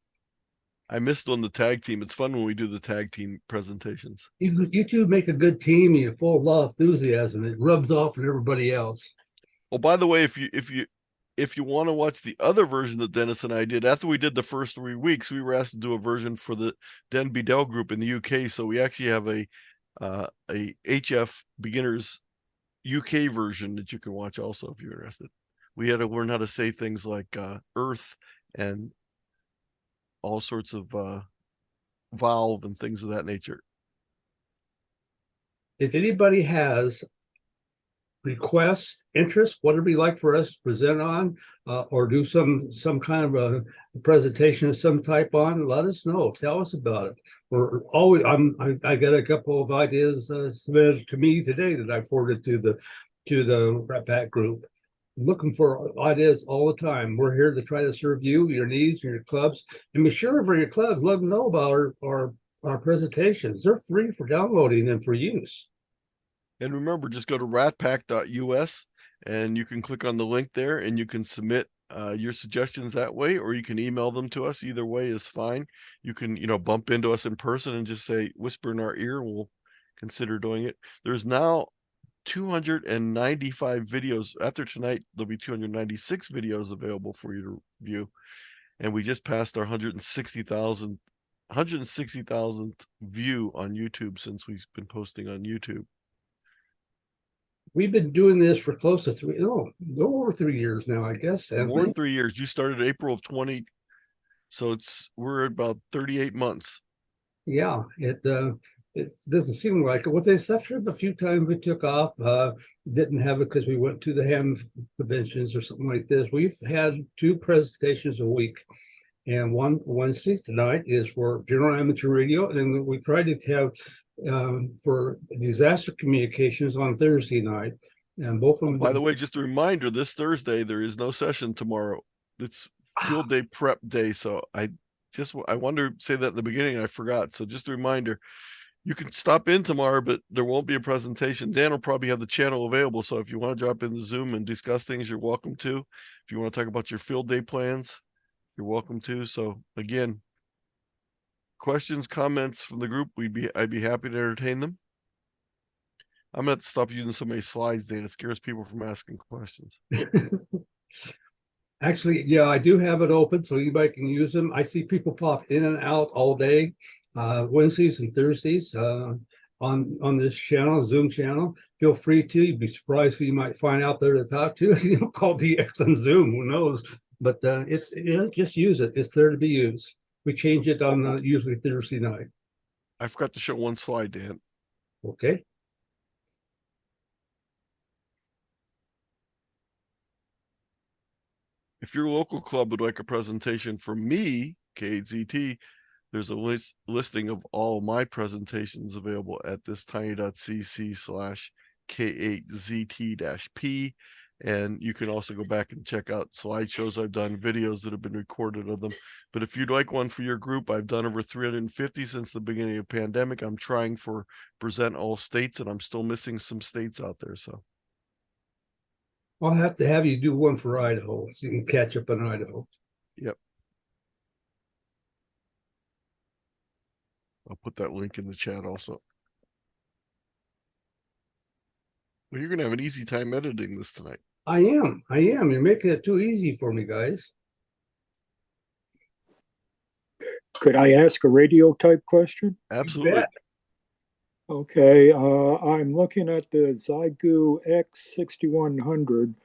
A: I missed on the tag team. It's fun when we do the tag team presentations.
B: You two make a good team, and you're full of a lot of enthusiasm. It rubs off on everybody else.
A: Oh, by the way, if you want to watch the other version that Dennis and I did, after we did the first 3 weeks, we were asked to do a version for the Den Bedell group in the UK. So we actually have a HF beginners UK version that you can watch also if you're interested. We had to learn how to say things like earth and all sorts of valve and things of that nature.
B: If anybody has requests, interests, whatever you'd like for us to present on, or do some kind of a presentation of some type on, let us know. Tell us about it. We're always I got a couple of ideas submitted to me today that I forwarded to the RATPAC group. I'm looking for ideas all the time. We're here to try to serve you, your needs, your clubs, and be sure for your clubs, let them know about our presentations. They're free for downloading and for use.
A: And remember, just go to ratpac.us and you can click on the link there, and you can submit your suggestions that way, or you can email them to us. Either way is fine. You can, bump into us in person and just say, whisper in our ear, and we'll consider doing it. There's now 295 videos. After tonight, there'll be 296 videos available for you to view. And we just passed our 160,000th view on YouTube since we've been posting on YouTube.
B: We've been doing this for close to over 3 years now, I guess.
A: More than 3 years. You started April of 20, so we're about 38 months.
B: Yeah, it doesn't seem like it. With the exception of a few times we took off, didn't have it because we went to the ham conventions or something like this. We've had 2 presentations a week, and one Wednesday tonight is for general amateur radio, and we tried to have for disaster communications on Thursday night, and both of them.
A: By the way, just a reminder: this Thursday there is no session tomorrow. It's field day prep day, so I wanted to say that in the beginning. I forgot, so just a reminder: you can stop in tomorrow, but there won't be a presentation. Dan will probably have the channel available, so if you want to drop in the Zoom and discuss things, you're welcome to. If you want to talk about your field day plans, you're welcome to. So again, questions, comments from the group, I'd be happy to entertain them. I'm gonna have to stop using so many slides, Dan. It scares people from asking questions.
B: Actually, yeah, I do have it open so anybody can use them. I see people pop in and out all day, Wednesdays and Thursdays, on this channel, Zoom channel. Feel free to. You'd be surprised who you might find out there to talk to. Call DX on Zoom. Who knows? But just use it. It's there to be used. We change it on usually Thursday night.
A: I forgot to show one slide, Dan.
B: Okay.
A: If your local club would like a presentation from me, KZT, there's a listing of all my presentations available at this tiny.cc/K8ZT-P. And you can also go back and check out slideshows I've done, videos that have been recorded of them. But if you'd like one for your group, I've done over 350 since the beginning of the pandemic. I'm trying for present all states, and I'm still missing some states out there. So
B: I'll have to have you do one for Idaho so you can catch up on Idaho.
A: yep. I'll put that link in the chat also. Well, you're going to have an easy time editing this tonight.
B: I am. You're making it too easy for me, guys.
C: Could I ask a radio type question?
A: Absolutely.
C: Okay, I'm looking at the Xiegu X6100.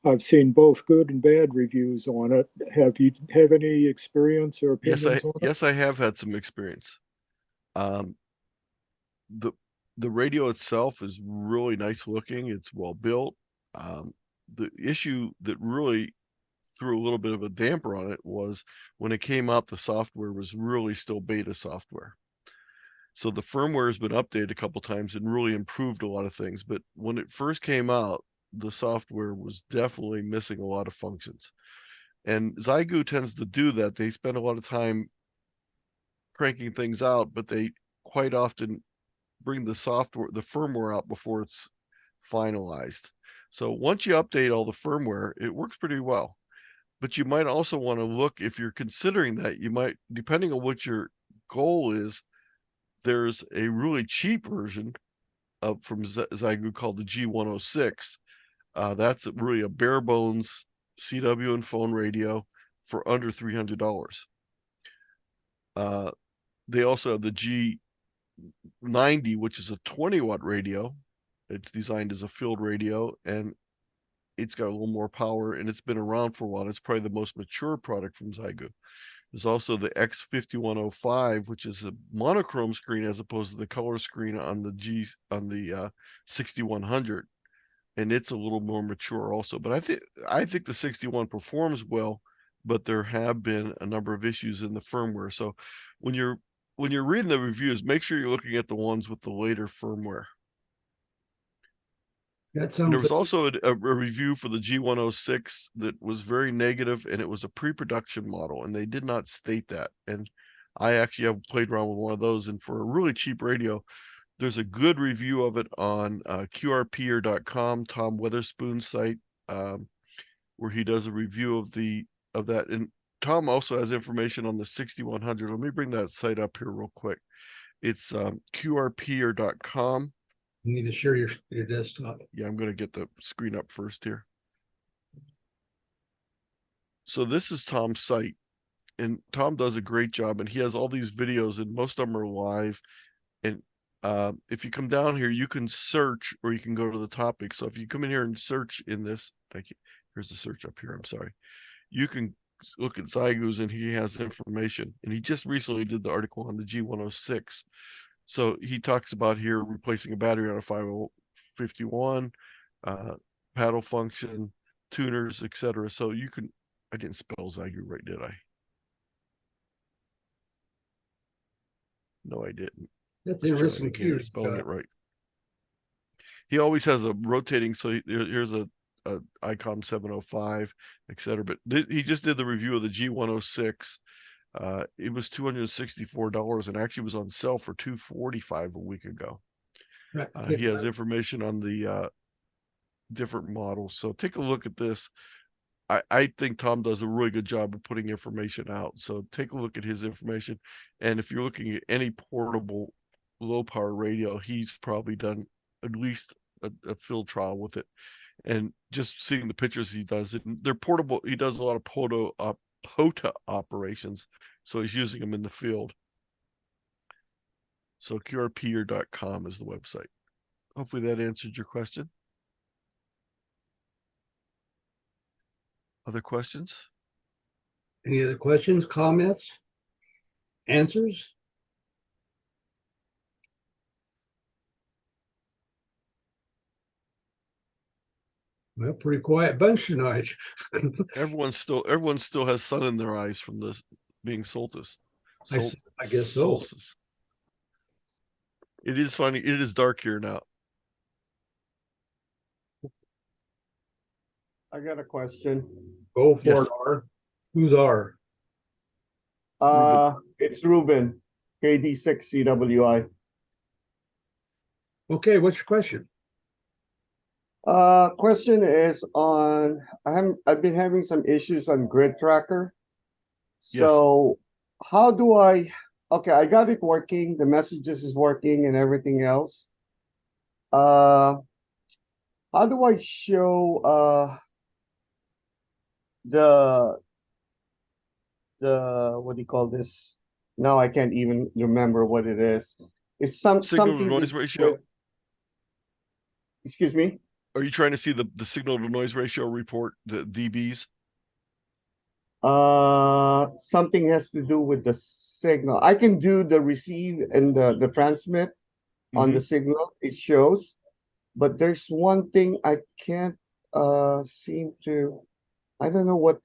C: I've seen both good and bad reviews on it. Have you have any experience or opinions on it?
A: Yes, I have had some experience. The radio itself is really nice looking. It's well built. The issue that really threw a little bit of a damper on it was when it came out, the software was really still beta software. So the firmware has been updated a couple times and really improved a lot of things. But when it first came out, the software was definitely missing a lot of functions. And Xiegu tends to do that. They spend a lot of time cranking things out, but they quite often bring the firmware out before it's finalized. So once you update all the firmware, it works pretty well. But you might also want to look, if you're considering that, you might, depending on what your goal is, there's a really cheap version from Xiegu called the G106. That's really a bare bones CW and phone radio for under $300. They also have the G90, which is a 20-watt radio. It's designed as a field radio, and it's got a little more power, and it's been around for a while. It's probably the most mature product from Xiegu. There's also the X5105, which is a monochrome screen as opposed to the color screen on the 6100, and it's a little more mature also. But I think the 61 performs well, but there have been a number of issues in the firmware. So when you're reading the reviews, make sure you're looking at the ones with the later firmware.
B: That
A: And there
B: sounds
A: was also a review for the G106 that was very negative, and it was a pre-production model, and they did not state that. And I actually have played around with one of those, and for a really cheap radio, there's a good review of it on QRPer.com, Tom Weatherspoon's site, where he does a review of that. And Tom also has information on the 6100. Let me bring that site up here real quick. It's QRPer.com.
B: you need to share your desktop.
A: Yeah, I'm going to get the screen up first here. So this is Tom's site, and Tom does a great job, and he has all these videos, and most of them are live. And if you come down here, you can search, or you can go to the topic. So if you come in here and search in this, here's the search up here. I'm sorry. You can look at Xiegu's, and he has information. And he just recently did the article on the G106. So he talks about here replacing a battery on a 5051, paddle function, tuners, etc. So you can, I didn't spell Xiegu right, did I? No, I didn't.
B: That's interesting.
A: Spelling it right. He always has a rotating. So here's a ICOM 705, etc. But he just did the review of the G106. It was $264 and actually was on sale for $245 a week ago. He has information on the different models. So take a look at this. I think Tom does a really good job of putting information out. So take a look at his information. And if you're looking at any portable low power radio, he's probably done at least a field trial with it. And just seeing the pictures he does, they're portable. He does a lot of POTA operations, so he's using them in the field. So qrpeer.com is the website. Hopefully that answered your question. Other questions?
B: Any other questions, comments, answers? Well, pretty quiet bunch tonight.
A: Everyone still has sun in their eyes from this being solstice.
B: I guess so.
A: Solstice. It is funny. It is dark here now.
D: I got a question.
B: Go for
A: Yes.
B: it, R. Who's R?
D: It's Ruben, KD6CWI.
B: Okay, what's your question?
D: Question is on, I've been having some issues on Grid Tracker. So how do okay, I got it working, the messages is working and everything else. How do I show the what do you call this? Now I can't even remember what it is. It's
A: Signal to
D: something
A: noise
D: to-
A: ratio.
D: Excuse me?
A: Are you trying to see the signal to noise ratio report, the dBs?
D: Something has to do with the signal. I can do the receive and the transmit on the signal, it shows. But there's one thing I can't seem to, I don't know what,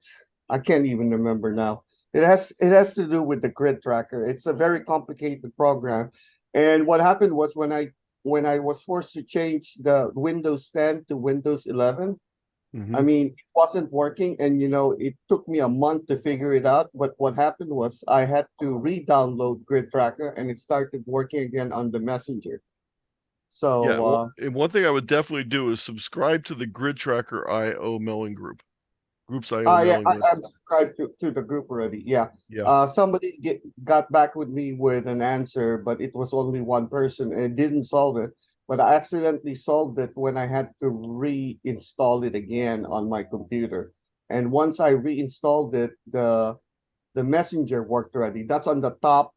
D: I can't even remember now. It has to do with the grid tracker. It's a very complicated program. And what happened was when I was forced to change the Windows 10 to Windows 11, I mean, it wasn't working, and it took me a month to figure it out. But what happened was I had to re-download Grid Tracker, and it started working again on the Messenger. So
A: Yeah, and one thing I would definitely do is subscribe to the Grid Tracker IO mailing group. Groups IO
D: yeah,
A: mailing list.
D: I'm subscribed to the group already. Yeah.
A: Yeah.
D: Somebody got back with me with an answer, but it was only one person and it didn't solve it. But I accidentally solved it when I had to reinstall it again on my computer. And once I reinstalled it, the messenger worked already. That's on the top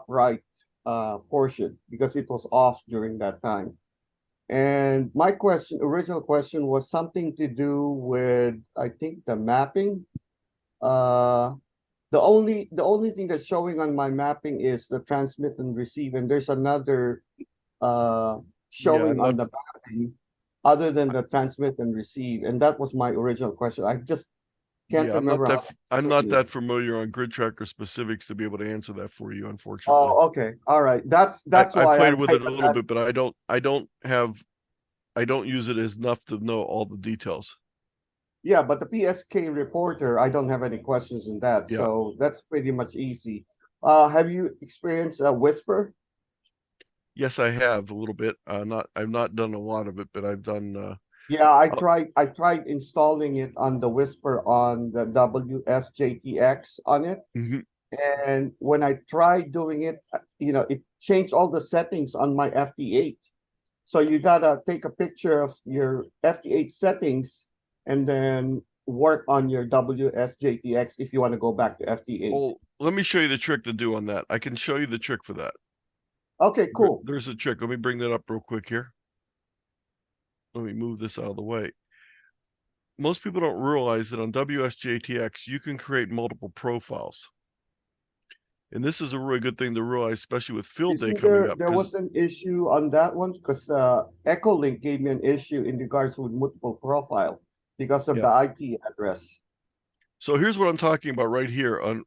D: right portion because it was off during that time. And my original question was something to do with, I think, the mapping. The only thing that's showing on my mapping is the transmit and receive, and there's another showing on the mapping other than the transmit and receive, and that was my original question. I just can't remember.
A: I'm not that familiar on Grid Tracker specifics to be able to answer that for you, unfortunately.
D: Oh, okay, all right. That's why
A: I played with it a little bit, but I don't use it as enough to know all the details.
D: Yeah, but the PSK reporter, I don't have any questions in that,
A: Yeah.
D: so that's pretty much easy. Have you experienced a Whisper?
A: Yes, I have a little bit. I've not done a lot of it, but I've done.
D: Yeah, I tried installing it on the Whisper on the WSJTX on it. And when I tried doing it, it changed all the settings on my FT8. So you gotta take a picture of your FT8 settings and then work on your WSJTX if you want to go back to FT8.
A: Oh, let me show you the trick to do on that. I can show you the trick for that.
D: Okay, cool.
A: There's a trick. Let me bring that up real quick here. Let me move this out of the way. Most people don't realize that on WSJTX, you can create multiple profiles. And this is a really good thing to realize, especially with field day coming up.
D: There was an issue on that one because QSLing gave me an issue in regards with multiple profile because of the IP address.
A: So here's what I'm talking about right here on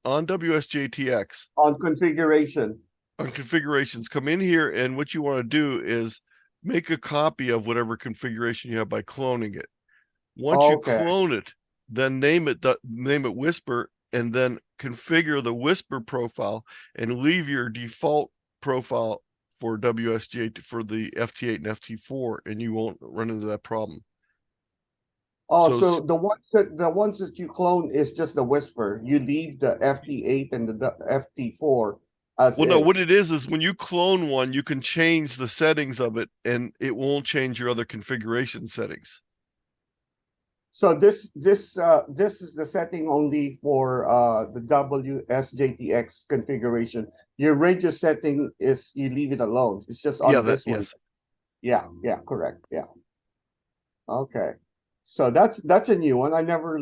A: WSJTX.
D: On configuration.
A: On configurations, come in here, and what you want to do is make a copy of whatever configuration you have by cloning it. Once you clone it, then name it Whisper, and then configure the Whisper profile and leave your default profile for WSJ for the FT8 and FT4, and you won't run into that problem.
D: Oh, so the ones that you clone is just the Whisper. You leave the FT8 and the FT4 as
A: well, no, what it is when you clone one, you can change the settings of it, and it won't change your other configuration settings.
D: So this is the setting only for the WSJTX configuration. Your radio setting is you leave it alone. It's just on this one.
A: Yes.
D: Yeah, correct. Yeah. Okay. So that's a new one. I never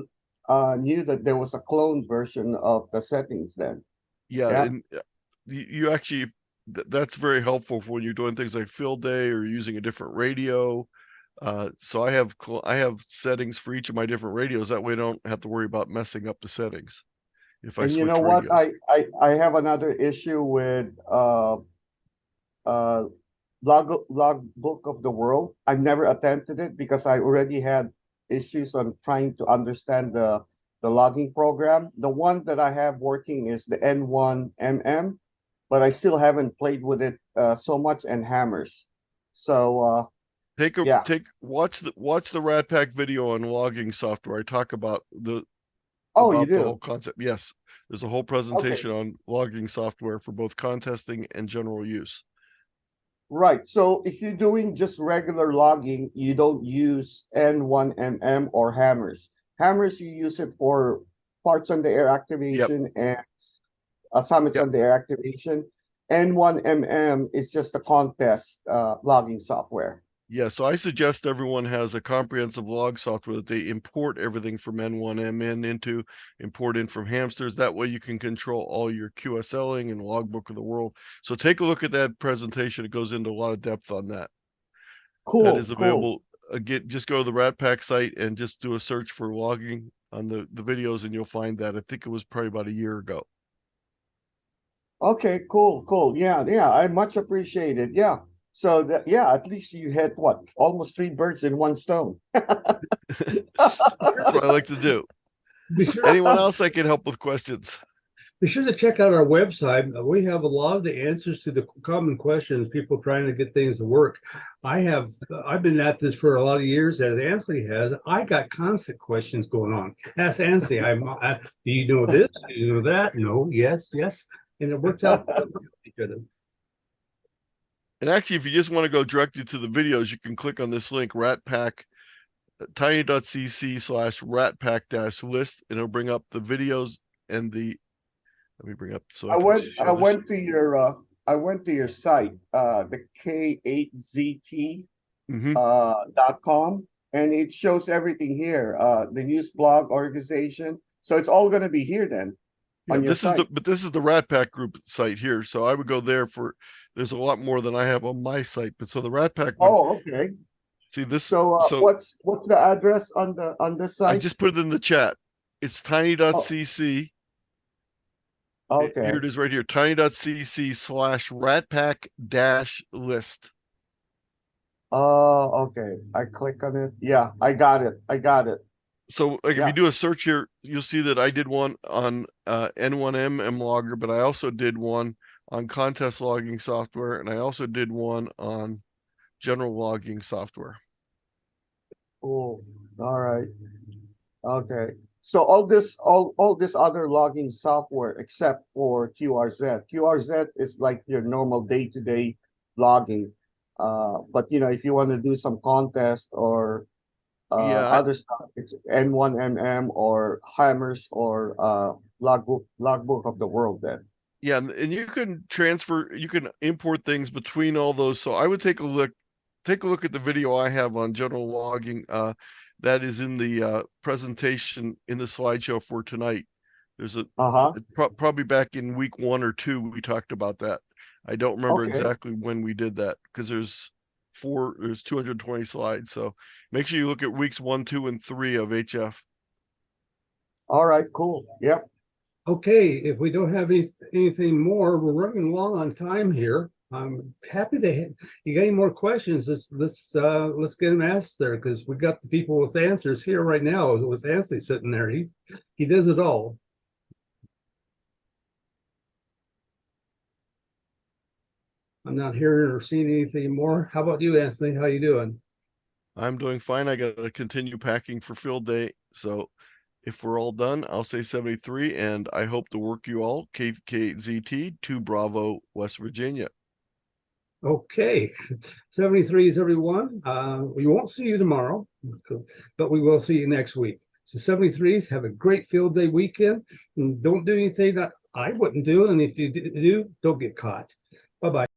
D: knew that there was a clone version of the settings then.
A: Yeah,
D: Yeah.
A: and you actually that's very helpful for when you're doing things like field day or using a different radio. So I have settings for each of my different radios. That way I don't have to worry about messing up the settings if I
D: And you
A: switch
D: know what?
A: radios.
D: I have another issue with logbook of the world. I've never attempted it because I already had issues on trying to understand the logging program. The one that I have working is the N1MM, but I still haven't played with it so much, and hammers. So yeah.
A: Watch the RATPAC video on logging software. I talk about
D: you
A: the
D: do?
A: whole concept. Yes, there's a whole presentation on logging software for both contesting and general use.
D: Right. So if you're doing just regular logging, you don't use N1MM or hammers. Hammers, you use it for parts on the air activation and summits on the air activation. N1MM is just a contest logging software.
A: Yeah, so I suggest everyone has a comprehensive log software that they import everything from N1MN into, import in from hamsters. That way you can control all your QSLing and logbook of the world. So take a look at that presentation. It goes into a lot of depth on that.
D: Cool.
A: That is available. Again, just go to the RATPAC site and just do a search for logging on the videos and you'll find that. I think it was probably about a year ago.
D: Okay, cool. Yeah, I much appreciate it. Yeah. So at least you had what, almost 3 birds in 1 stone.
A: That's what I like to do. Anyone else I can help with questions?
B: Be sure to check out our website. We have a lot of the answers to the common questions, people trying to get things to work. I've been at this for a lot of years, as Ansley has. I got constant questions going on. Ask Ansley, do you know this? Do you know that? No, yes. And it works out each other.
A: And actually, if you just want to go directly to the videos, you can click on this link, RATPAC, tiny.cc/ratpac-list, and it'll bring up the videos and the. Let me bring up so
D: I went to your site, the K8ZT.com, and it shows everything here. The news blog organization. So it's all going to be here then.
A: Yeah, this is the RATPAC group site here. So I would go there for. There's a lot more than I have on my site, but so the RATPAC.
D: Okay.
A: See this.
D: So what's the address on this site?
A: I just put it in the chat. It's tiny.cc.
D: Okay.
A: Here it is right here. Tiny.cc/ratpac-list.
D: Okay. I click on it. Yeah, I got it.
A: So like if you do a search here, you'll see that I did one on N1MM logger, but I also did one on contest logging software, and I also did one on general logging software.
D: Oh, all right. Okay. So all this other logging software except for QRZ. QRZ is like your normal day-to-day logging. But if you want to do some contest or other stuff, it's N1MM or hammers or logbook of the world then.
A: Yeah, and you can import things between all those. So I would take a look at the video I have on general logging. That is in the presentation in the slideshow for tonight. There's probably back in week 1 or 2 we talked about that. I don't remember exactly when we did that because there's 220 slides. So make sure you look at weeks 1, 2, and 3 of HF. All
D: right, cool. Yep.
B: Okay, if we don't have anything more, we're running along on time here. I'm happy to. You got any more questions? Let's get them asked there because we got the people with answers here right now. With Anthony sitting there, he does it all. I'm not hearing or seeing anything more. How about you, Anthony? How you doing?
A: I'm doing fine. I got to continue packing for field day. So if we're all done, I'll say 73, and I hope to work you all. KZT 2 Bravo, West Virginia.
B: Okay, 73 is everyone. We won't see you tomorrow, But we will see you next week. So 73s, have a great field day weekend. And don't do anything that I wouldn't do. And if you do, don't get caught. Bye-bye.